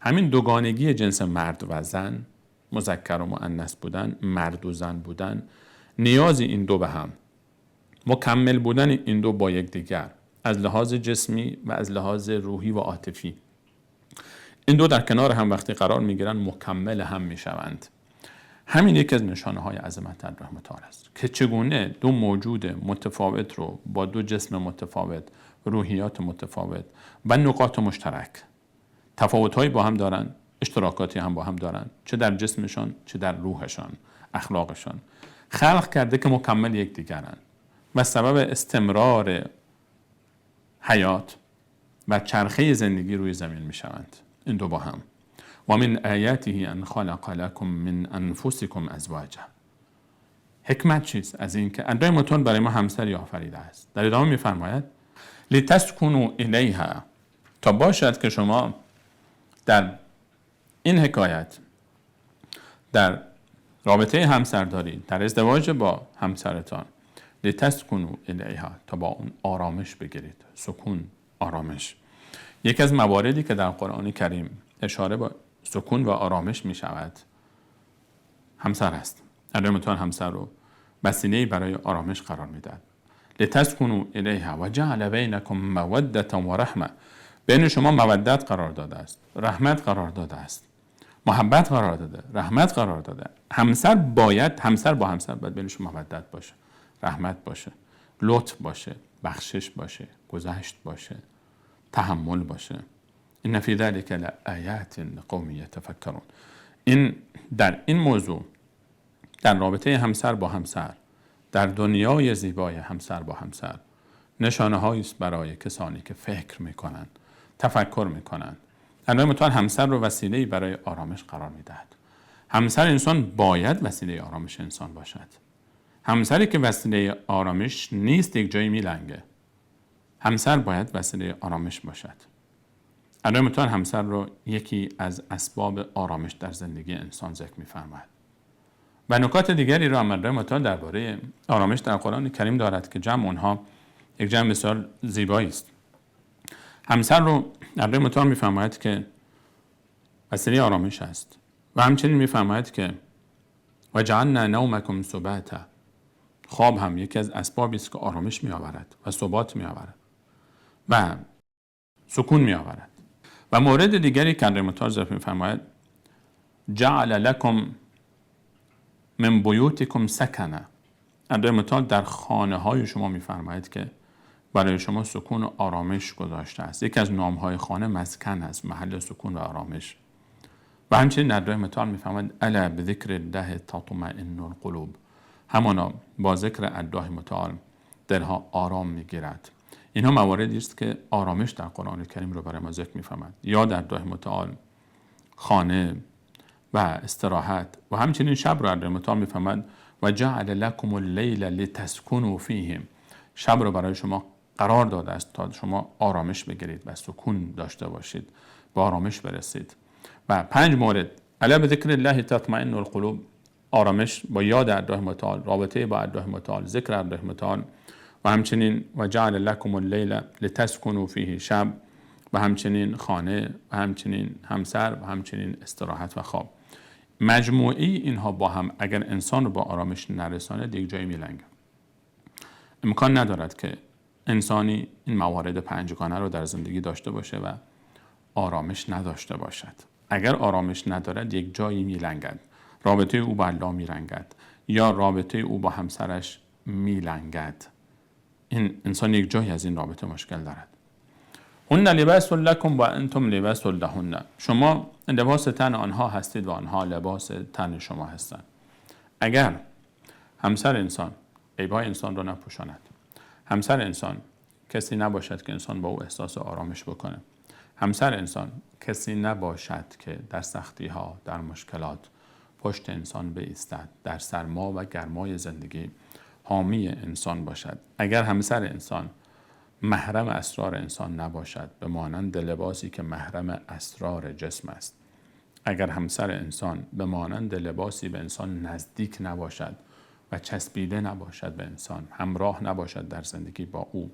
Speaker 1: همین دوگانگی جنس مرد و زن، مذکر و مؤنث بودن، مرد و زن بودن، نیاز این دو به هم، مکمل بودن این دو با یکدیگر از لحاظ جسمی و از لحاظ روحی و عاطفی، این دو در کنار هم وقتی قرار میگیرن مکمل هم میشوند. همین یک از نشانه های عظمت الله متعال است که چگونه دو موجود متفاوت رو با دو جسم متفاوت، روحیات متفاوت و نقاط مشترک، تفاوت‌هایی با هم دارن، اشتراکاتی هم با هم دارن، چه در جسمشان چه در روحشان، اخلاقشان، خلق کرده که مکمل یکدیگرن و سبب استمرار حیات و چرخه زندگی روی زمین میشوند. این دو با هم. و من آیاته ان خلق لکم من انفسکم ازواجا. حکمت چیست؟ از این که الله متعال برای ما همسری آفریده است. در ادامه میفرماید لتسکنوا الیها، تا باشد که شما در این حکایت، در رابطه همسرداری، در ازدواج با همسرتان، لتسکنوا الیها، تا با اون آرامش بگیرید. سکون، آرامش. یکی از مواردی که در قرآن کریم اشاره با سکون و آرامش می شود همسر است. الله متعال همسر رو وسیله‌ای برای آرامش قرار میدهد. لتسکنوا الیها و جعل بینکم موده و رحمه، بین شما مودت قرار داده است، رحمت قرار داده است، محبت قرار داده، رحمت قرار داده. همسر با همسر باید بین شما مودت باشه، رحمت باشه، لطف باشه، بخشش باشه، گذشت باشه، تحمل باشه. این فی ذلک لآیات لقوم یتفکرون. این در این موضوع، در رابطه همسر با همسر، در دنیای زیبای همسر با همسر، نشانه هایی است برای کسانی که فکر میکنند، تفکر میکنند. الله متعال همسر رو وسیله‌ای برای آرامش قرار میدهد. همسر انسان باید وسیله آرامش انسان باشد. همسری که وسیله آرامش نیست یک جایی میلنگه. همسر باید وسیله آرامش باشد. الله متعال همسر رو یکی از اسباب آرامش در زندگی انسان ذکر می‌فرماید. و نکات دیگری رو هم الله متعال درباره آرامش در قرآن کریم دارد که جمع اونها یک جمع بسیار زیبایی است. همسر رو الله متعال می‌فرماید که وسیله آرامش است و همچنین می‌فرماید که و جعلنا نومکم سباتا، خواب هم یکی از اسبابی است که آرامش می‌آورد و ثبات می‌آورد و سکون می‌آورد. و مورد دیگری که الله متعال ذکر می‌فرماید جعل لکم من بیوتکم سکنا، الله متعال در خانه‌های شما می‌فرماید که برای شما سکون و آرامش گذاشته است. یکی از نام‌های خانه مسکن است، محل سکون و آرامش. و همچنین الله متعال می‌فرماید الا بذکر الله تطمئن القلوب، همانا با ذکر الله متعال دلها آرام می‌گیرد. اینها مواردی است که آرامش در قرآن کریم رو برای ما ذکر می‌فرماید. یا در الله متعال خانه و استراحت و همچنین شب رو در الله متعال می‌فرماید و جعل لكم اللیل لتسکنوا فیه. شب رو برای شما قرار داده است تا شما آرامش بگیرید و سکون داشته باشید، به آرامش برسید. و 5 مورد: الا بذکر الله تطمئن القلوب، آرامش با یاد الله متعال، رابطه با الله متعال، ذکر الله متعال. و همچنین و جعل لكم اللیل لتسکنوا فیه، شب و همچنین خانه و همچنین همسر و همچنین استراحت و خواب. مجموعی اینها با هم اگر انسان رو با آرامش نرساند یک جایی میلنگه. امکان ندارد که انسانی این موارد 5گانه رو در زندگی داشته باشه و آرامش نداشته باشد. اگر آرامش ندارد یک جایی میلنگد، رابطه او با الله میلنگد یا رابطه او با همسرش میلنگد. این انسان یک جایی از این رابطه مشکل دارد. هن لباس لکم و انتم لباس لهن، شما لباس تن آنها هستید و آنها لباس تن شما هستند. اگر همسر انسان عیب‌های انسان را نپوشاند، همسر انسان کسی نباشد که انسان با او احساس آرامش بکنه، همسر انسان کسی نباشد که در سختی‌ها، در مشکلات پشت انسان بایستد، در سرما و گرمای زندگی حامی انسان باشد، اگر همسر انسان محرم اسرار انسان نباشد به مانند لباسی که محرم اسرار جسم است، اگر همسر انسان به مانند لباسی به انسان نزدیک نباشد و چسبیده نباشد به انسان، همراه نباشد در زندگی با او،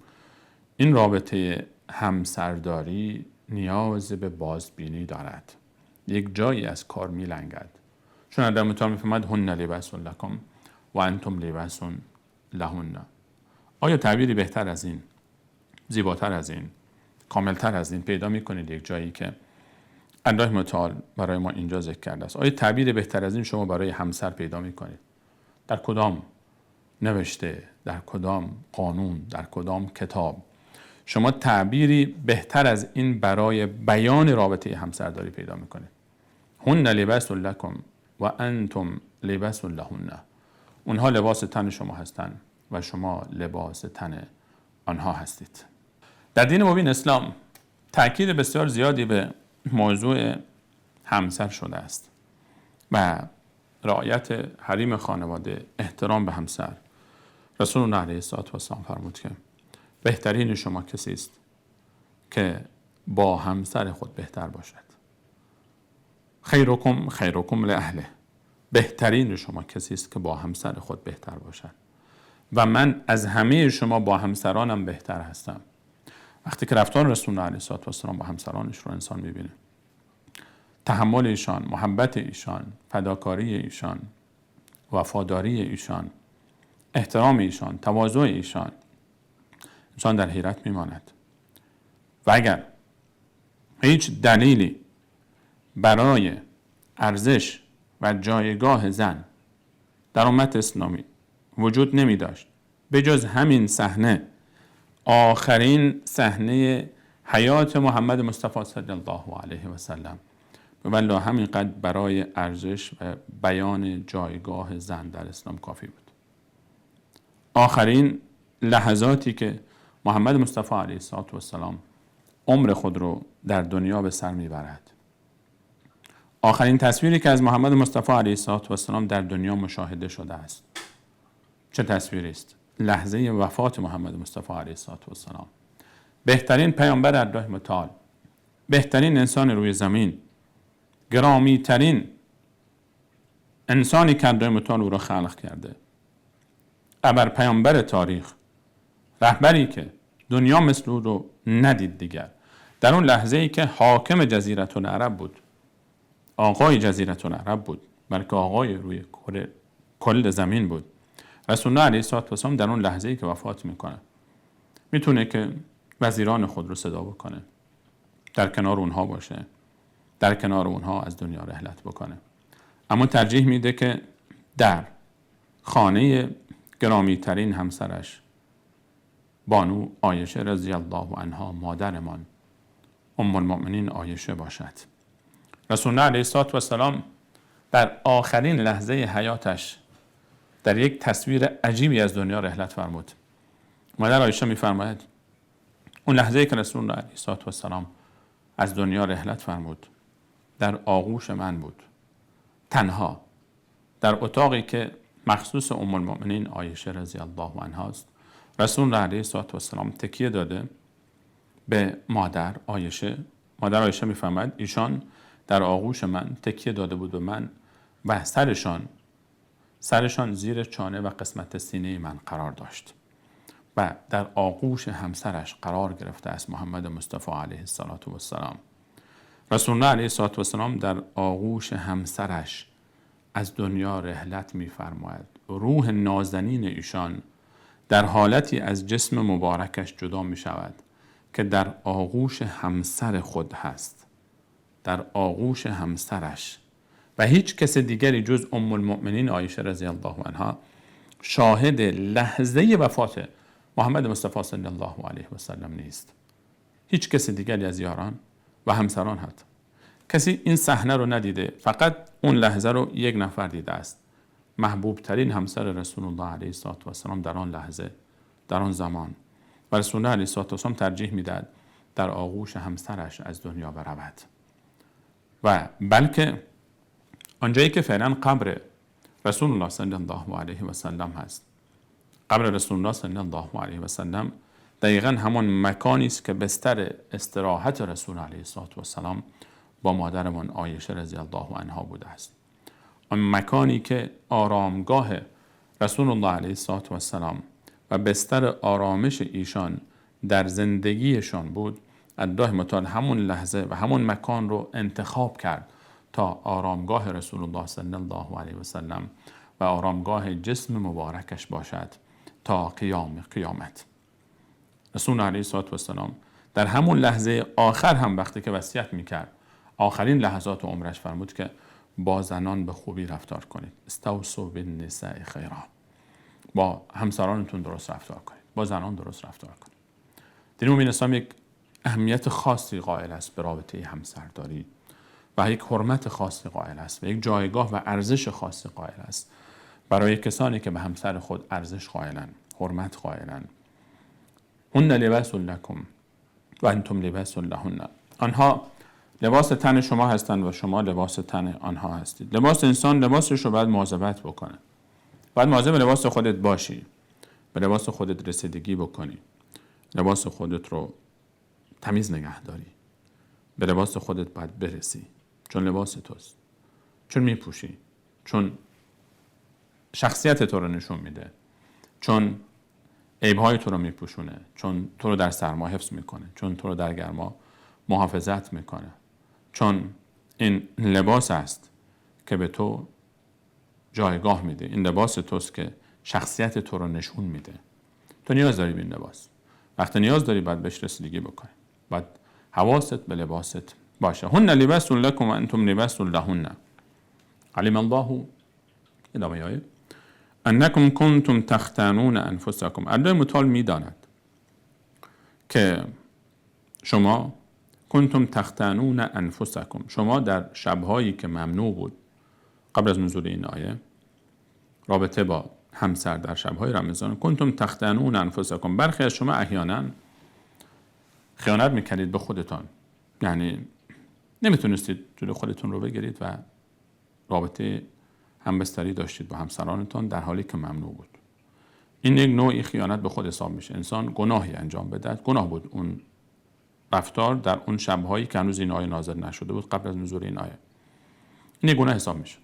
Speaker 1: این رابطه همسرداری نیاز به بازبینی دارد. یک جایی از کار میلنگد. چون در متعال میفرماید هن لباس لکم و انتم لباس لهن. آیا تعبیری بهتر از این، زیباتر از این، کاملتر از این پیدا میکنید یک جایی که الله متعال برای ما اینجا ذکر کرده است؟ آیا تعبیر بهتر از این شما برای همسر پیدا میکنید؟ در کدام نوشته، در کدام قانون، در کدام کتاب شما تعبیری بهتر از این برای بیان رابطه همسرداری پیدا میکنید؟ هن لباس لکم و انتم لباس لهن. اونها لباس تن شما هستند و شما لباس تن آنها هستید. در دین مبین اسلام تأکید بسیار زیادی به موضوع همسر شده است و رعایت حریم خانواده، احترام به همسر. رسول الله علیه السلام فرمود که بهترین شما کسی است که با همسر خود بهتر باشد. خیرکم خیرکم لاهله، بهترین شما کسی است که با همسر خود بهتر باشد و من از همه شما با همسرانم بهتر هستم. وقتی که رفتار رسول الله علیه السلام با همسرانش رو انسان میبینه، تحمل ایشان، محبت ایشان، فداکاری ایشان، وفاداری ایشان، احترام ایشان، تواضع ایشان، انسان در حیرت میماند. و اگر هیچ دلیلی برای ارزش و جایگاه زن در امت اسلامی وجود نمی داشت به جز همین صحنه، آخرین صحنه حیات محمد مصطفی صلی الله علیه و سلم، والله همینقدر برای ارزش و بیان جایگاه زن در اسلام کافی بود. آخرین لحظاتی که محمد مصطفی علیه السلام عمر خود رو در دنیا به سر میبرد، آخرین تصویری که از محمد مصطفی علیه السلام در دنیا مشاهده شده است، چه تصویری است؟ لحظه وفات محمد مصطفی علیه السلام، بهترین پیامبر الله متعال، بهترین انسان روی زمین، گرامی ترین انسانی که الله متعال او را خلق کرده، ابر پیامبر تاریخ، رهبری که دنیا مثل او رو ندید دیگر، در اون لحظه ای که حاکم جزیره العرب بود، آقای جزیره العرب بود، بلکه آقای روی کل زمین بود، رسول الله علیه السلام در اون لحظه ای که وفات میکنه میتونه که وزیران خود رو صدا بکنه، در کنار اونها باشه، در کنار اونها از دنیا رحلت بکنه، اما ترجیح میده که در خانه گرامی ترین همسرش بانو عایشه رضی الله عنها، مادرمان ام المؤمنین عایشه باشد. رسول الله علیه السلام در آخرین لحظه حیاتش در یک تصویر عجیبی از دنیا رحلت فرمود. مادر عایشه میفرماید اون لحظه که رسول الله علیه السلام از دنیا رحلت فرمود، در آغوش من بود، تنها در اتاقی که مخصوص ام المؤمنین عایشه رضی الله عنها است. رسول الله علیه السلام تکیه داده به مادر عایشه. مادر عایشه میفهمد ایشان در آغوش من تکیه داده بود و من و سرشان زیر چانه و قسمت سینه من قرار داشت و در آغوش همسرش قرار گرفته است محمد مصطفی علیه السلام. رسول الله علیه السلام در آغوش همسرش از دنیا رحلت می‌فرماید. روح نازنین ایشان در حالتی از جسم مبارکش جدا می شود که در آغوش همسر خود هست، در آغوش همسرش، و هیچ کس دیگری جز ام المؤمنین عایشه رضی الله عنها شاهد لحظه وفات محمد مصطفی صلی الله علیه و سلم نیست. هیچ کس دیگری از یاران و همسران حتی کسی این صحنه رو ندیده، فقط اون لحظه رو یک نفر دیده است. محبوب ترین همسر رسول الله علیه السلام در آن لحظه، در آن زمان، و رسول الله علیه السلام ترجیح میداد در آغوش همسرش از دنیا برود. و بلکه آنجایی که فعلا قبر رسول الله صلی الله علیه و سلم هست، قبر رسول الله صلی الله علیه و سلم دقیقاً همان مکانی است که بستر استراحت رسول علیه السلام با مادرمان عایشه رضی الله عنها بوده است. آن مکانی که آرامگاه رسول الله علیه السلام و بستر آرامش ایشان در زندگیشان بود، الله متعال همون لحظه و همون مکان رو انتخاب کرد تا آرامگاه رسول الله صلی الله علیه و سلم و آرامگاه جسم مبارکش باشد تا قیامت. رسول علیه السلام در همون لحظه آخر هم وقتی که وصیت میکرد، آخرین لحظات عمرش فرمود که با زنان به خوبی رفتار کنید، استوصوا بالنساء خیرا، با همسرانتون درست رفتار کنید، با زنان درست رفتار کنید. دین مومن اسلام یک اهمیت خاصی قائل است به رابطه همسرداری و یک حرمت خاصی قائل است و یک جایگاه و ارزش خاصی قائل است برای کسانی که به همسر خود ارزش قائلند، حرمت قائلند. هن لباس لکم و انتم لباس لهن. آنها لباس تن شما هستند و شما لباس تن آنها هستید. لباس انسان لباسش رو باید مواظبت بکنه. باید مواظب لباس خودت باشی، به لباس خودت رسیدگی بکنی، لباس خودت رو تمیز نگه داری، به لباس خودت باید برسی، چون لباس توست، چون میپوشی، چون شخصیت تو رو نشون میده، چون عیبهای تو رو میپوشونه، چون تو رو در سرما حفظ میکنه، چون تو رو در گرما محافظت میکنه، چون این لباس است که به تو جایگاه میده، این لباس توست که شخصیت تو رو نشون میده. تو نیاز داری به این لباس. وقتی نیاز داری باید بهش رسیدگی بکنی، باید حواست به لباست باشه. هن لباس لکم و انتم لباس لهن. علم الله ادامه آیه انکم کنتم تختانون انفسکم. الله متعال میداند که شما کنتم تختانون انفسکم، شما در شبهایی که ممنوع بود قبل از نزول این آیه رابطه با همسر در شبهای رمضان، کنتم تختانون انفسکم، برخی از شما احیانا خیانت میکردید به خودتان، یعنی نمیتونستید جلوی خودتون رو بگیرید و رابطه همبستری داشتید با همسرانتان در حالی که ممنوع بود. این یک نوعی خیانت به خود حساب میشه. انسان گناهی انجام بده، گناه بود اون رفتار در اون شب‌هایی که هنوز این آیه نازل نشده بود قبل از نزول این آیه. این یک گناه حساب میشه.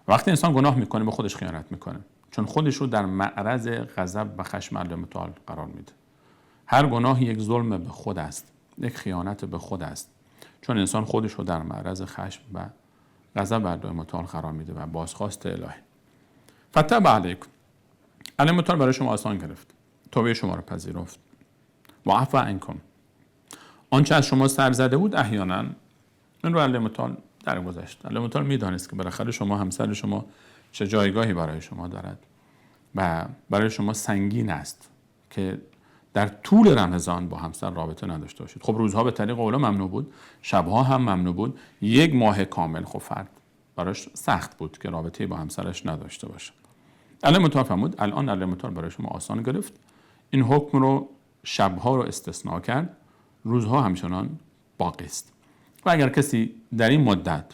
Speaker 1: وقتی انسان گناه میکنه به خودش خیانت میکنه، چون خودش رو در معرض غضب و خشم الله متعال قرار میده. هر گناه یک ظلم به خود است، یک خیانت به خود است، چون انسان خودش رو در معرض خشم و غضب الله متعال قرار میده و بازخواست الهی. فتاب علیکم، الله متعال برای شما آسان گرفت، توبه شما رو پذیرفت. و عفا عنکم، آنچه از شما سر زده بود احیانا این رو الله متعال درگذشت. الله متعال میدانست که بالاخره شما همسر شما چه جایگاهی برای شما دارد و برای شما سنگین است که در طول رمضان با همسر رابطه نداشته باشید. خب روزها به طریق اولا ممنوع بود، شبها هم ممنوع بود، یک ماه کامل خب فرد براش سخت بود که رابطه با همسرش نداشته باشه. الله متعال فرمود الان الله متعال برای شما آسان گرفت، این حکم رو شبها رو استثناء کرد، روزها همچنان باقی است. و اگر کسی در این مدت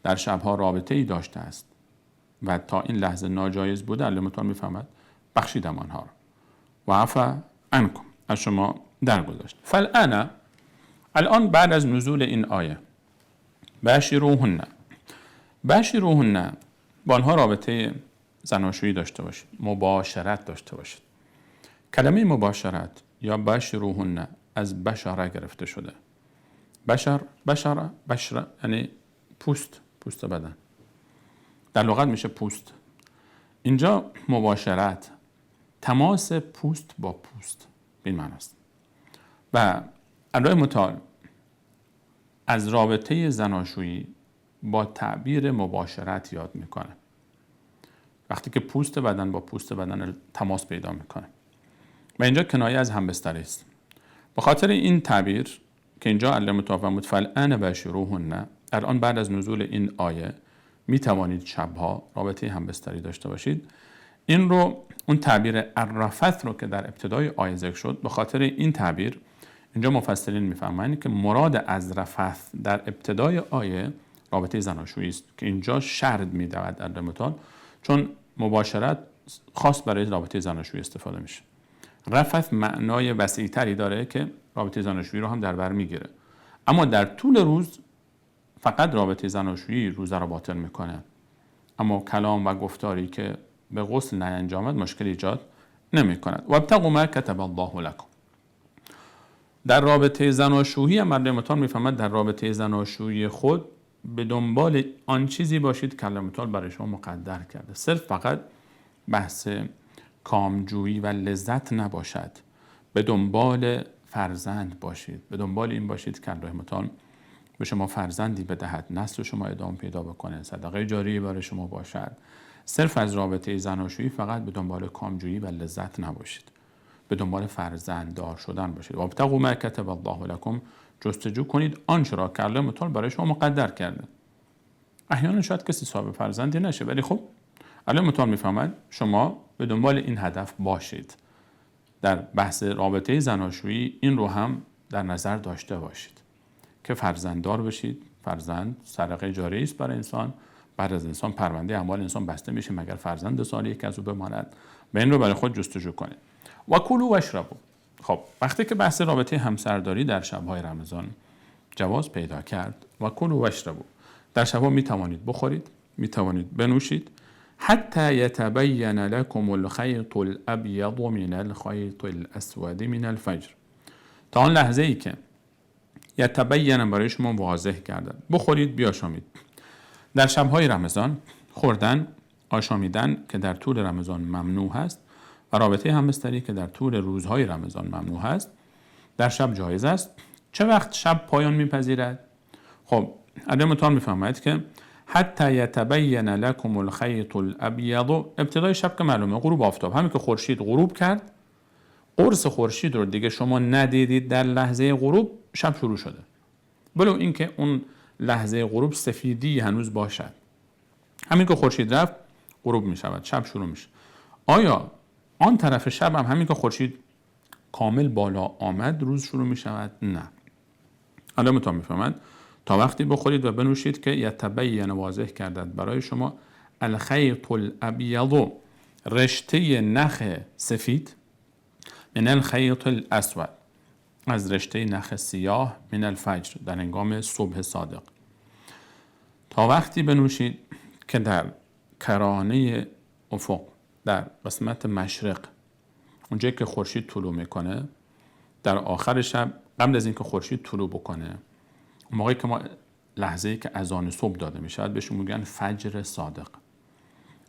Speaker 1: در شبها رابطه ای داشته است و تا این لحظه ناجایز بوده، الله متعال میفهمد بخشیدم آنها را و عفا عنکم، از شما درگذشت. الان بعد از نزول این آیه باشروهن با آنها رابطه زناشویی داشته باشید، مباشرت داشته باشید. کلمه مباشرت یا باشروهن از بشره گرفته شده. بشره یعنی پوست بدن، در لغت میشه پوست. اینجا مباشرت تماس پوست با پوست به این معنی است. و الله متعال از رابطه زناشویی با تعبیر مباشرت یاد میکنه، وقتی که پوست بدن با پوست بدن تماس پیدا میکنه و اینجا کنایه از همبستری است. به خاطر این تعبیر که اینجا الله متعال فرمود فالآن باشروهن، الان بعد از نزول این آیه می توانید شبها رابطه همبستری داشته باشید. این رو اون تعبیر الرفث رو که در ابتدای آیه ذکر شد، به خاطر این تعبیر اینجا مفسرین میفهمند که مراد از رفث در ابتدای آیه رابطه زناشویی است که اینجا شرط میدهد الله متعال، چون مباشرت خاص برای رابطه زناشویی استفاده میشه. رفث معنای وسیع‌تری داره که رابطه زناشویی رو هم در بر میگیره، اما در طول روز فقط رابطه زناشویی روزه را باطل میکنه، اما کلام و گفتاری که به غسل نینجامد مشکل ایجاد نمیکند. و ابتغوا ما کتب الله لکم. در رابطه زناشویی هم الله متعال میفهمد در رابطه زناشویی خود به دنبال آن چیزی باشید که الله متعال برای شما مقدر کرده. صرف فقط بحث کامجویی و لذت نباشد، به دنبال فرزند باشید، به دنبال این باشید که الله متعال به شما فرزندی بدهد، نسل شما ادامه پیدا بکنه، صدقه جاریه برای شما باشد. صرف از رابطه زناشویی فقط به دنبال کامجویی و لذت نباشید، به دنبال فرزنددار شدن باشید. و ابتغوا ما کتب الله لکم، جستجو کنید آنچه را که الله متعال برای شما مقدر کرده. احیانا شاید کسی صاحب فرزندی نشه، ولی خب الله متعال میفهمد شما به دنبال این هدف باشید. در بحث رابطه زناشویی این رو هم در نظر داشته باشید که فرزنددار بشید. فرزند صدقه جاریه است برای انسان، بعد از انسان پرونده اموال انسان بسته میشه مگر فرزند صالحی که از او بماند. و این رو برای خود جستجو کنید. و کلوا و اشربوا. خب وقتی که بحث رابطه همسرداری در شب‌های رمضان جواز پیدا کرد، و کلوا و اشربوا، در شب‌ها می توانید بخورید، می توانید بنوشید، حتی یتبین لکم الخیط الابیض من الخیط الاسود من الفجر، تا آن لحظه ای که یتبین برای شما واضح گردد. بخورید بیاشامید. در شب‌های رمضان خوردن، آشامیدن که در طول رمضان ممنوع هست و رابطه همبستری که در طول روزهای رمضان ممنوع هست، در شب جایز است. چه وقت شب پایان میپذیرد؟ خب الله متعال میفهمد که حتی یتبین لکم الخیط الابیض، ابتدای شب که معلومه غروب آفتاب، همین که خورشید غروب کرد، قرص خورشید رو دیگه شما ندیدید در لحظه غروب، شب شروع شده. ولو اینکه اون لحظه غروب سفیدی هنوز باشد، همین که خورشید رفت غروب می شود، شب شروع میشه. آیا آن طرف شب هم همین که خورشید کامل بالا آمد روز شروع می شود؟ نه. الله متعال میفهمد تا وقتی بخورید و بنوشید که یتبین واضح کردد برای شما الخیط الابیض، رشته نخ سفید، من الخیط الاسود، از رشته نخ سیاه، من الفجر، در هنگام صبح صادق. تا وقتی بنوشید که در کرانه افق، در قسمت مشرق، اونجایی که خورشید طلوع میکنه، در آخر شب قبل از اینکه خورشید طلوع بکنه، موقعی که ما لحظه‌ای که اذان صبح داده میشود بهش میگن فجر صادق.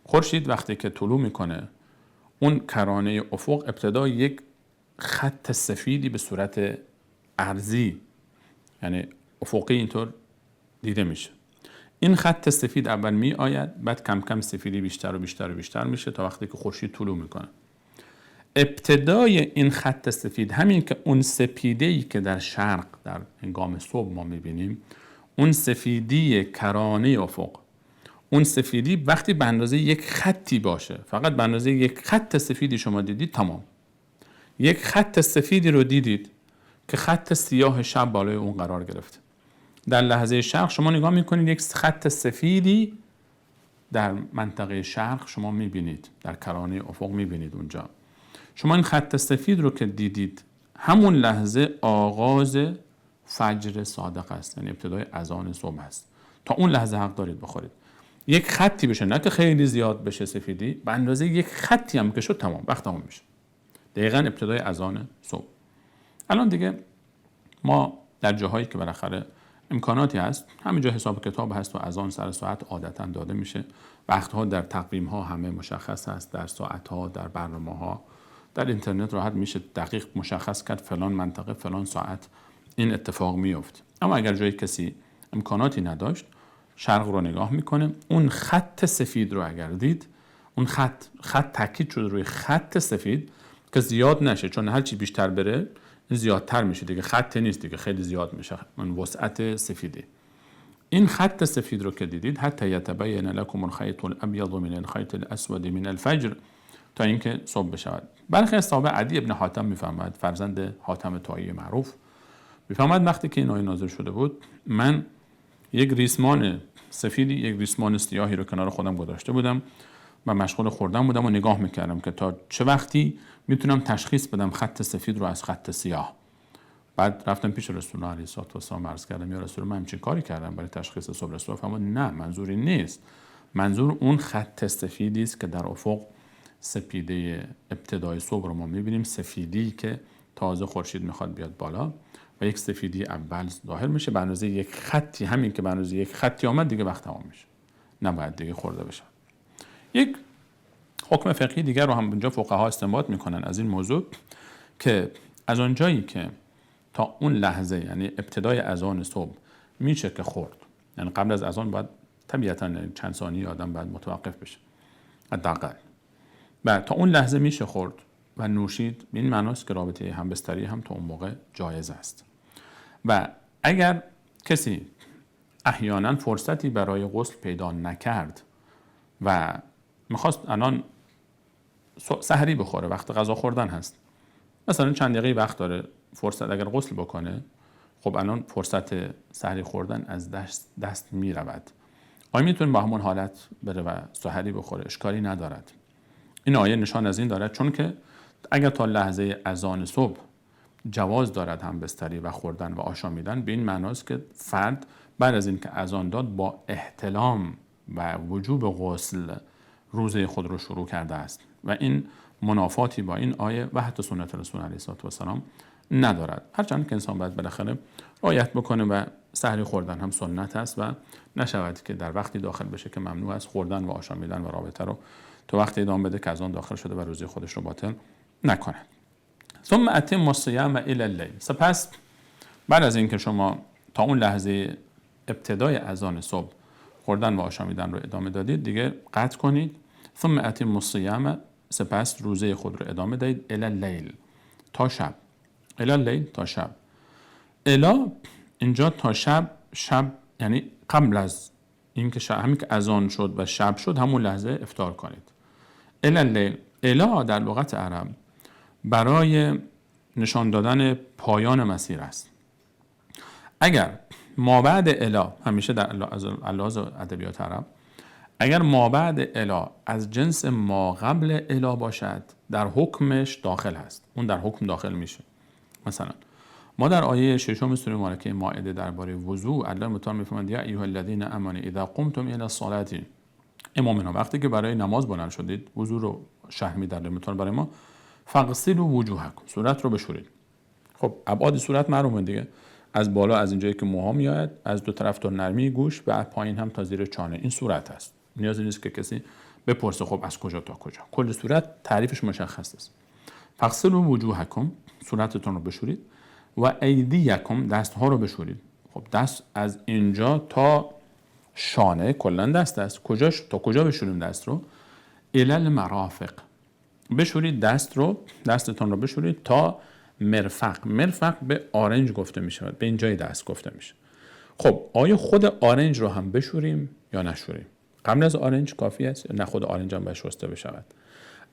Speaker 1: خورشید وقتی که طلوع میکنه، اون کرانه افق ابتدا یک خط سفیدی به صورت ارضی، یعنی افقی، اینطور دیده میشه. این خط سفید اول می آید، بعد کم کم سفیدی بیشتر و بیشتر و بیشتر میشه تا وقتی که خورشید طلوع میکنه. ابتدای این خط سفید، همین که اون سپیده‌ای که در شرق در هنگام صبح ما میبینیم، اون سفیدی کرانه افق، اون سفیدی وقتی به اندازه یک خطی باشه، فقط به اندازه یک خط سفیدی شما دیدید، تمام. یک خط سفیدی رو دیدید که خط سیاه شب بالای اون قرار گرفته. در لحظه شرق شما نگاه میکنید یک خط سفیدی در منطقه شرق شما میبینید، در کرانه افق میبینید اونجا. شما این خط سفید رو که دیدید همون لحظه آغاز فجر صادق است، یعنی ابتدای اذان صبح است. تا اون لحظه حق دارید بخورید. یک خطی بشه، نه که خیلی زیاد بشه سفیدی، به اندازه یک خطی هم که شد تمام، وقت تمام میشه. دقیقاً ابتدای اذان صبح. الان دیگه ما در جاهایی که بالاخره امکاناتی هست، همینجا حساب کتاب هست و اذان سر ساعت عادتاً داده میشه. وقتها در تقویم ها همه مشخص هست، در ساعت ها، در برنامه ها، در اینترنت راحت میشه دقیق مشخص کرد فلان منطقه فلان ساعت این اتفاق میفته. اما اگر جای کسی امکاناتی نداشت، شرق رو نگاه میکنه، اون خط سفید رو اگر دید، اون خط تاکید شده روی خط سفید که زیاد نشه، چون هر چی بیشتر بره زیادتر میشه دیگه، خط نیست دیگه، خیلی زیاد میشه، من وسعت سفیده. این خط سفید رو که دیدید، حتی یتبین لکم الخیط الابیض من الخیط الاسود من الفجر، تا اینکه صبح بشود. برخی از صحابه، عدی ابن حاتم میفرماید، فرزند حاتم طایی معروف، میفرماید وقتی که این آیه نازل شده بود، من یک ریسمان سفیدی، یک ریسمان سیاهی رو کنار خودم گذاشته بودم و مشغول خوردن بودم و نگاه میکردم که تا چه وقتی میتونم تشخیص بدم خط سفید رو از خط سیاه. بعد رفتم پیش رسول الله علیه السلام عرض کردم یا رسول الله، من چه کاری کردم برای تشخیص صبح؟ رسول الله فرمود نه، منظوری نیست، منظور اون خط سفیدی است که در افق سپیده ابتدای صبح رو ما میبینیم، سفیدی که تازه خورشید میخواد بیاد بالا و یک سفیدی اول ظاهر میشه به اندازه یک خطی. همین که به اندازه یک خطی آمد دیگه وقت تمام میشه، نباید دیگه خورده بشه. یک حکم فقهی دیگر رو هم اونجا فقها استنباط میکنن از این موضوع که از اونجایی که تا اون لحظه، یعنی ابتدای اذان صبح میشه که خورد، یعنی قبل از اذان باید طبیعتا چند ثانیه آدم باید متوقف بشه حداقل، و تا اون لحظه میشه خورد و نوشید. این معناست که رابطه همبستری هم تا اون موقع جایز است. و اگر کسی احیانا فرصتی برای غسل پیدا نکرد و میخواست الان سحری بخوره، وقت غذا خوردن هست، مثلا چند دقیقه وقت داره، فرصت اگر غسل بکنه، خب الان فرصت سحری خوردن از دست می رود. آیا میتونه با همون حالت بره و سحری بخوره؟ اشکالی ندارد. این آیه نشان از این دارد، چون که اگر تا لحظه اذان صبح جواز دارد همبستری و خوردن و آشامیدن، به این معناست که فرد بعد از این که اذان داد با احتلام و وجوب غسل روزه خود رو شروع کرده است و این منافاتی با این آیه و حتی سنت رسول علیه السلام ندارد. هرچند که انسان باید بالاخره رعایت بکنه و سحری خوردن هم سنت است و نشود که در وقتی داخل بشه که ممنوع است خوردن و آشامیدن و رابطه رو تا وقتی ادامه بده که از آن داخل شده و روزه خودش رو باطل نکنه. ثم اتم الصیام الی اللیل. سپس بعد از اینکه شما تا اون لحظه ابتدای اذان صبح خوردن و آشامیدن رو ادامه دادید، دیگه قطع کنید. ثم اتم الصیام، سپس روزه خود رو ادامه دهید، الی اللیل، تا شب. الی اللیل، تا شب. الی اینجا تا شب، شب یعنی قبل از اینکه همین که اذان شد و شب شد همون لحظه افطار کنید. الی اللیل، الی در لغت عرب برای نشان دادن پایان مسیر است. اگر مابعد الی، همیشه در لحاظ ادبیات عرب، اگر مابعد الی از جنس ما قبل الی باشد، در حکمش داخل هست، اون در حکم داخل میشه. مثلا ما در آیه 6 سوره مبارکه مائده درباره وضو، الله متعال میفرماید یا ایها الذین آمنوا اذا قمتم الی الصلاة، امامنا وقتی که برای نماز بلند شدید، وضو رو شرح می‌دن متعال برای ما، فاغسلوا وجوهکم، صورت رو بشورید. خب ابعاد صورت معلومه دیگه، از بالا از اینجایی که موها میاد، از دو طرف تا نرمی گوش و پایین هم تا زیر چانه، این صورت است. نیازی نیست که کسی بپرسه خب از کجا تا کجا، کل صورت تعریفش مشخص است. فاغسلوا وجوهکم، صورتتون رو بشورید، و ایدیکم، دستها رو بشورید. خب دست از اینجا تا شانه کلا دست است. کجاش تا کجا بشوریم دست رو؟ الی المرافق، بشورید دستتون رو بشورید تا مرفق. مرفق به آرنج گفته میشه، به این جای دست گفته میشه. خب آیا خود آرنج رو هم بشوریم یا نشوریم؟ قبل از آرنج کافی است؟ نه، خود آرنج هم باید شسته بشود.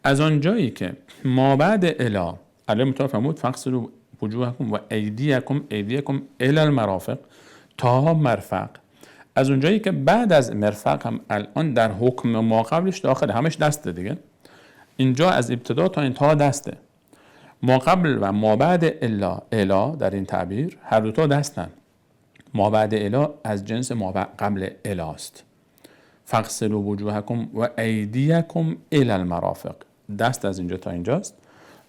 Speaker 1: از آن جایی که مابعد الی الله متعال فرمود فاغسلوا وجوهکم و ایدیکم الی المرافق، تا مرفق. از اونجایی که بعد از مرفق هم الان در حکم ما قبلش داخل همش دسته دیگه، اینجا از ابتدا تا انتها دسته. ما قبل و ما بعد الا در این تعبیر هر دوتا دستن. ما بعد الا از جنس ما قبل الا است. فاغسلوا وجوهکم و ایدیکم الی المرافق، دست از اینجا تا اینجاست.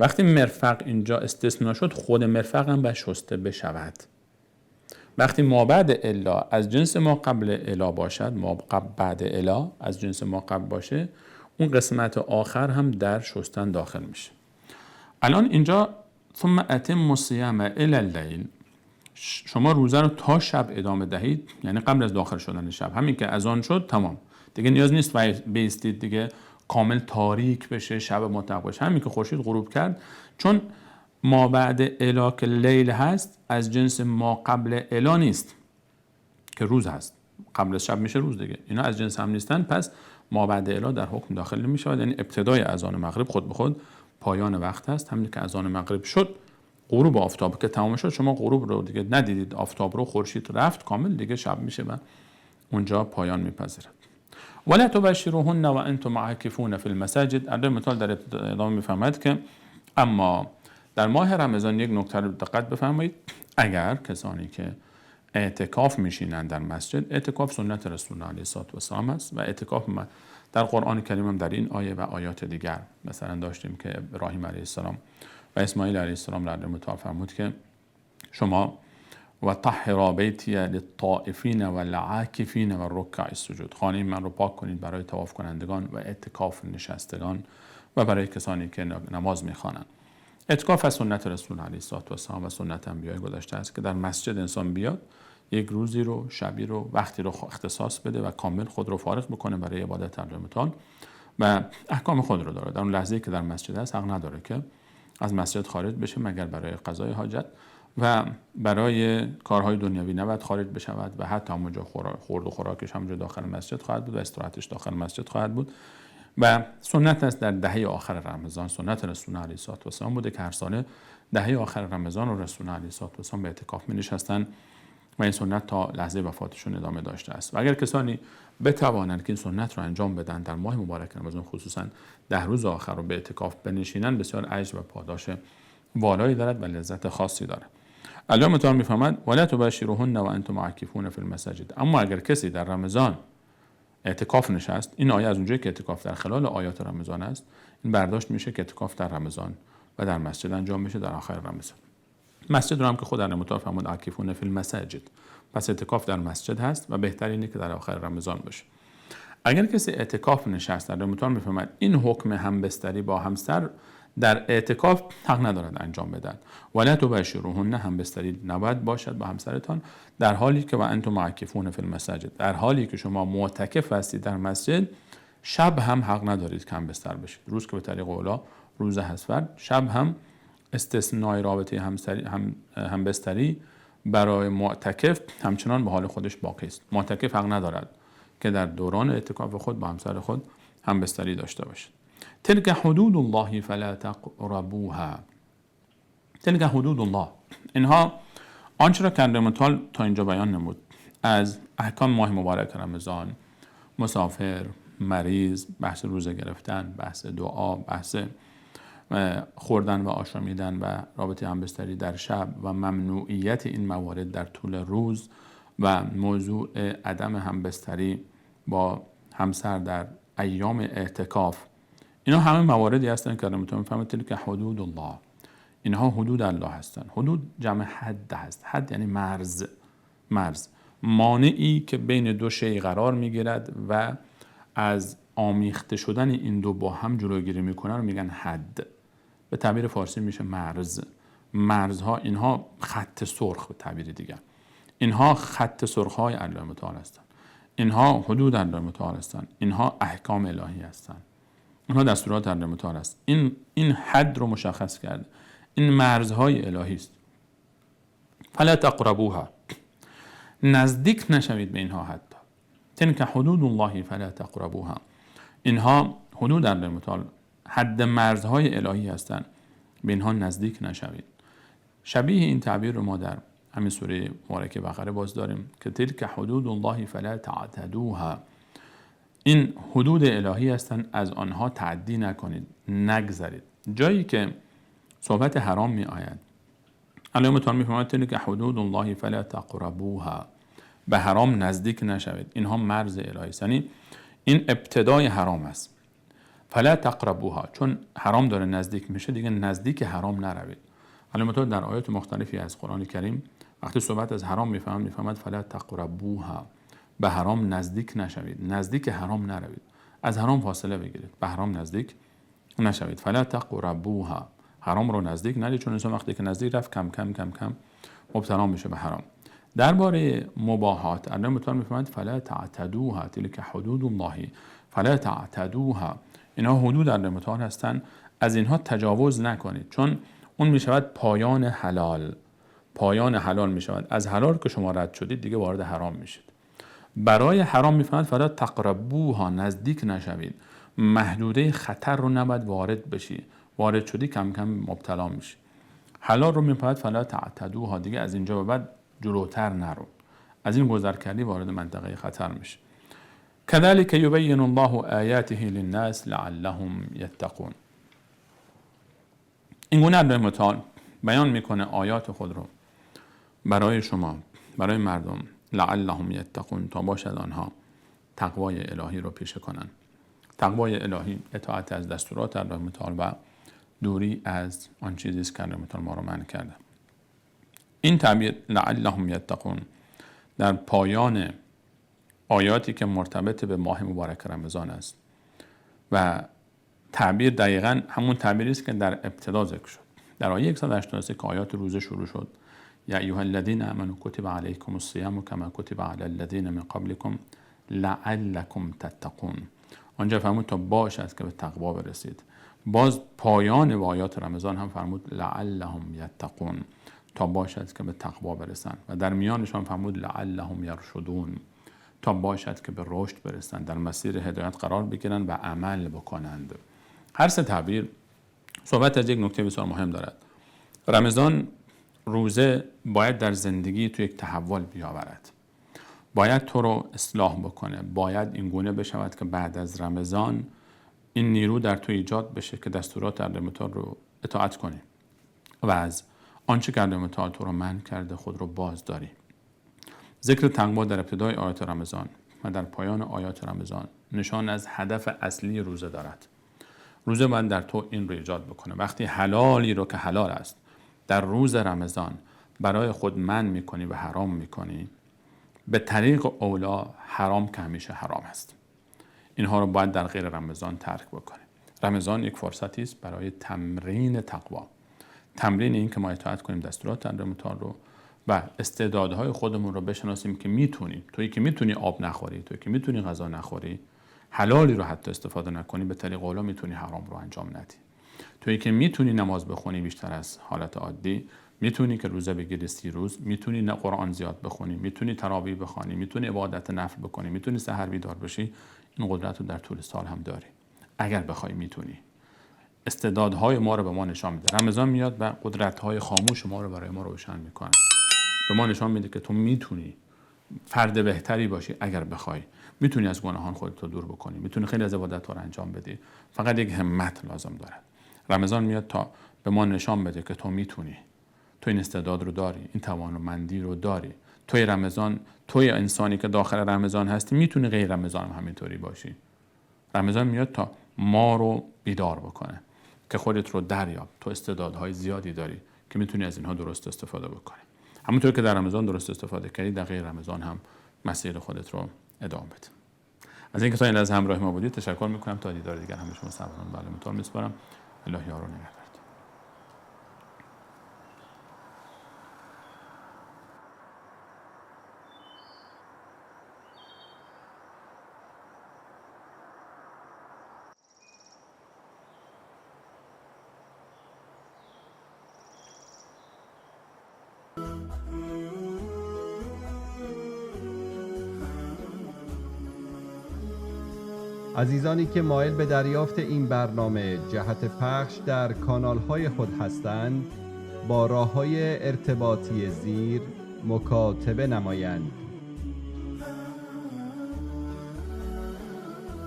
Speaker 1: وقتی مرفق اینجا استثناء شد، خود مرفق هم باید شسته بشود. وقتی ما بعد الا از جنس ما قبل الا باشد، ما قبل بعد الا از جنس ما قبل باشه، اون قسمت آخر هم در شستن داخل میشه. الان اینجا ثم اتموا الصیام الی اللیل، شما روزه رو تا شب ادامه دهید، یعنی قبل از داخل شدن شب. همین که اذان شد تمام دیگه، نیاز نیست بیستید دیگه کامل تاریک بشه، شب مطلق باشه. همین که خورشید غروب کرد، چون ما بعد الا که لیل هست از جنس ما قبل الا نیست که روز هست، قبل از شب میشه روز دیگه، اینا از جنس هم نیستن. پس ما بعد الا در حکم داخل نمیشه، یعنی ابتدای اذان مغرب خود به خود پایان وقت هست. همین که اذان مغرب شد، غروب آفتاب که تمام شد، شما غروب رو دیگه ندیدید، آفتاب رو خورشید رفت کامل دیگه شب میشه و اونجا پایان میپذیرد. ولا تباشروهن و انتم عاکفون فی المساجد. الله متعال در ادامه میفرماید که اما در ماه رمضان یک نکته رو دقت بفرمایید، اگر کسانی که اعتکاف میشینند در مسجد، اعتکاف سنت رسول الله علیه السلام است و اعتکاف در قرآن کریم هم در این آیه و آیات دیگر مثلا داشتیم که ابراهیم علیه السلام و اسماعیل علیه السلام در متعال فرمود که شما و طهر بیتی للطائفین و العاکفین و الرکع السجود، خانه من رو پاک کنید برای طواف کنندگان و اعتکاف نشستگان و برای کسانی که نماز میخوانند. اعتکاف از سنت رسول علیه السلام و سنت انبیاء گذشته است که در مسجد انسان بیاد، یک روزی رو، شبی رو، وقتی رو اختصاص بده و کامل خود رو فارغ بکنه برای عبادت الله متعال و احکام خود رو داره. در اون لحظه‌ای که در مسجد است حق نداره که از مسجد خارج بشه مگر برای قضای حاجت و برای کارهای دنیوی نباید خارج بشود و حتی همونجا خورد و خوراکش همونجا داخل مسجد خواهد بود و استراحتش داخل مسجد خواهد بود. و سنت است در دهه آخر رمضان، سنت رسول علیه السلام بوده که هر ساله دهه آخر رمضان و رسول علیه السلام به اعتکاف می‌نشستند و این سنت تا لحظه وفاتشون ادامه داشته است. و اگر کسانی بتوانند که این سنت رو انجام بدن در ماه مبارک رمضان، خصوصا 10 روز آخر رو به اعتکاف بنشینن، بسیار اجر و پاداش والایی دارد و لذت خاصی دارد. الله متعال می‌فرماید ولا تباشروهن و انتم عاکفون فی المساجد. اما اگر کسی در رمضان اعتکاف نشست، این آیه از اونجایی که اعتکاف در خلال آیات رمضان است، این برداشت میشه که اعتکاف در رمضان و در مسجد انجام میشه در آخر رمضان. مسجد رو هم که خود الله متعال فرمود عاکفون فی المساجد، پس اعتکاف در مسجد هست و بهتر اینه که در آخر رمضان باشه. اگر کسی اعتکاف نشست، الله متعال میفرماید این حکم همبستری با همسر در اعتکاف حق ندارد انجام بدن. ولا تباشروهن، همبستری نباید باشد با همسرتان در حالی که و انتم عاکفون فی المساجد، در حالی که شما معتکف هستید در مسجد. شب هم حق ندارید که همبستر بشید. روز که به طریق اولا روز هست، شب هم استثنای رابطه همبستری برای معتکف همچنان به حال خودش باقی است. معتکف حق ندارد که در دوران اعتکاف خود با همسر خود همبستری داشته باشد. تلك حدود الله فلا تقربوها. تلك حدود الله، اینها آنچه را که الله متعال تا اینجا بیان نمود از احکام ماه مبارک رمضان، مسافر، مریض، بحث روزه گرفتن، بحث دعا، بحث خوردن و آشامیدن و رابطه همبستری در شب و ممنوعیت این موارد در طول روز و موضوع عدم همبستری با همسر در ایام اعتکاف، اینا همه مواردی هستند که الله میفهمید تلک حدود الله، اینها حدود الله هستند. حدود جمع حد هست. حد یعنی مرز، مانعی که بین دو شی قرار میگیرد و از آمیخته شدن این دو با هم جلوگیری میکنن رو میگن حد. به تعبیر فارسی میشه مرز. مرزها اینها خط سرخ، به تعبیر دیگر اینها خط سرخ های الله متعال هستند. اینها حدود الله متعال هستند. اینها احکام الهی هستند. اینها دستورات الله متعال است. این حد رو مشخص کرده. این مرزهای الهی است. فلا تقربوها، نزدیک نشوید به اینها. حتی تلک حدود الله فلا تقربوها، اینها حدود الله متعال، حد مرزهای الهی هستند. به اینها نزدیک نشوید. شبیه این تعبیر رو ما در همین سوره مبارکه بقره باز داریم که تلک حدود الله فلا تعتدوها. این حدود الهی هستند، از آنها تعدی نکنید، نگذرید. جایی که صحبت حرام می آید الله متعال میفرماید تلک حدود الله فلا تقربوها، به حرام نزدیک نشوید. اینها مرز الهی است، یعنی این ابتدای حرام است. فلا تقربوها، چون حرام داره نزدیک میشه دیگه نزدیک حرام نروید. الله متعال در آیات مختلفی از قرآن کریم وقتی صحبت از حرام میفهمد فلا تقربوها، به حرام نزدیک نشوید، نزدیک حرام نروید، از حرام فاصله بگیرید، به حرام نزدیک نشوید. فلا تقربوها، حرام رو نزدیک نرید، چون انسان وقتی که نزدیک رفت کم کم کم کم مبتلا میشه به حرام. درباره مباحات الله متعال میفرماید فلا تعتدوها تلک حدود الله فلا تعتدوها، اینها حدود الله متعال هستند، از اینها تجاوز نکنید، چون اون میشود پایان حلال. پایان حلال میشود، از حلال که شما رد شدید دیگه وارد حرام میشید. برای حرام میفرماید فلا تقربوها، نزدیک نشوید، محدوده خطر رو نباید وارد بشی، وارد شدی کم کم مبتلا میشی. حلال رو میفرماید فلا تعتدوها، دیگه از اینجا به بعد جلوتر نرو، از این گذر کردی وارد منطقه خطر میشه. كذلك يبين الله آیاته للناس لعلهم یتقون. این گونه الله متعال بیان میکنه آیات خود رو برای شما، برای مردم، لعلهم یتقون، تا باشد آنها تقوای الهی رو پیشه کنند. تقوای الهی اطاعت از دستورات الله متعال و دوری از آن چیزی است که الله متعال ما رو منع کرده. این تعبیر لعلهم یتقون در پایان آیاتی که مرتبط به ماه مبارک رمضان است و تعبیر دقیقاً همون تعبیری است که در ابتدا ذکر شد. در آیه 183 که آیات روزه شروع شد، یا ایها الذین آمنوا کتب علیکم الصیام کما کتب علی الذین من قبلکم لعلکم تتقون. آنجا فرمود تا باشد که به تقوا برسید. باز پایان آیات رمضان هم فرمود لعلهم یتقون، تا باشد که به تقوا برسند، و در میانشان فرمود لعلهم یرشدون، تا باشد که به رشد برسند، در مسیر هدایت قرار بگیرند و عمل بکنند. هر سه تعبیر صحبت از یک نکته بسیار مهم دارد. رمضان روزه باید در زندگی تو یک تحول بیاورد، باید تو رو اصلاح بکنه، باید این گونه بشود که بعد از رمضان این نیرو در تو ایجاد بشه که دستورات الله متعال رو اطاعت کنی و از آنچه که الله متعال تو رو منع کرده خود رو باز داری. ذکر تقوا در ابتدای آیات رمضان و در پایان آیات رمضان نشان از هدف اصلی روزه دارد. روزه باید در تو این رو ایجاد بکنه. وقتی حلالی رو که حلال است در روز رمضان برای خود منع میکنی و حرام میکنی، به طریق اولا حرام که همیشه حرام است، اینها رو باید در غیر رمضان ترک بکنی. رمضان یک فرصتی است برای تمرین تقوا، تمرین این که ما اطاعت کنیم دستورات الله متعال رو و استعدادهای خودمون رو بشناسیم که میتونیم. تویی که میتونی آب نخوری، تویی که میتونی غذا نخوری، حلالی رو حتی استفاده نکنی، به طریق اولا میتونی حرام رو انجام ندی. تویی که میتونی نماز بخونی بیشتر از حالت عادی، میتونی که روزه بگیری 30 روز، میتونی قرآن زیاد بخونی، میتونی تراویح بخونی، میتونی عبادت نفل بکنی، میتونی سحر بیدار بشی، این قدرت رو در طول سال هم داری. اگر بخوای میتونی. استعدادهای ما رو به ما نشان میده. رمضان میاد و قدرت‌های خاموش ما رو برای ما روشن میکنه. به ما نشان میده که تو میتونی فرد بهتری باشی اگر بخوای. میتونی از گناهان خودت رو دور بکنی، میتونی خیلی از عبادت‌ها رو انجام بدی. فقط یک همت لازم داره. رمضان میاد تا به ما نشان بده که تو میتونی. تو این استعداد رو داری، این توانمندی رو داری. توی رمضان، توی انسانی که داخل رمضان هستی، میتونی غیر رمضان هم همینطوری باشی. رمضان میاد تا ما رو بیدار بکنه که خودت رو دریاب. تو استعدادهای زیادی داری که میتونی از اینها درست استفاده بکنی. همونطور که در رمضان درست استفاده کردی، در غیر رمضان هم مسیر خودت رو ادامه بده. از اینکه تا این لحظه همراه ما بودید تشکر میکنم. تا دیدار دیگر همه شما سلام و الله متعال میسپارم. الله یار و نگهدار.
Speaker 2: عزیزانی که مایل به دریافت این برنامه جهت پخش در کانال‌های خود هستند با راه‌های ارتباطی زیر مکاتبه نمایند.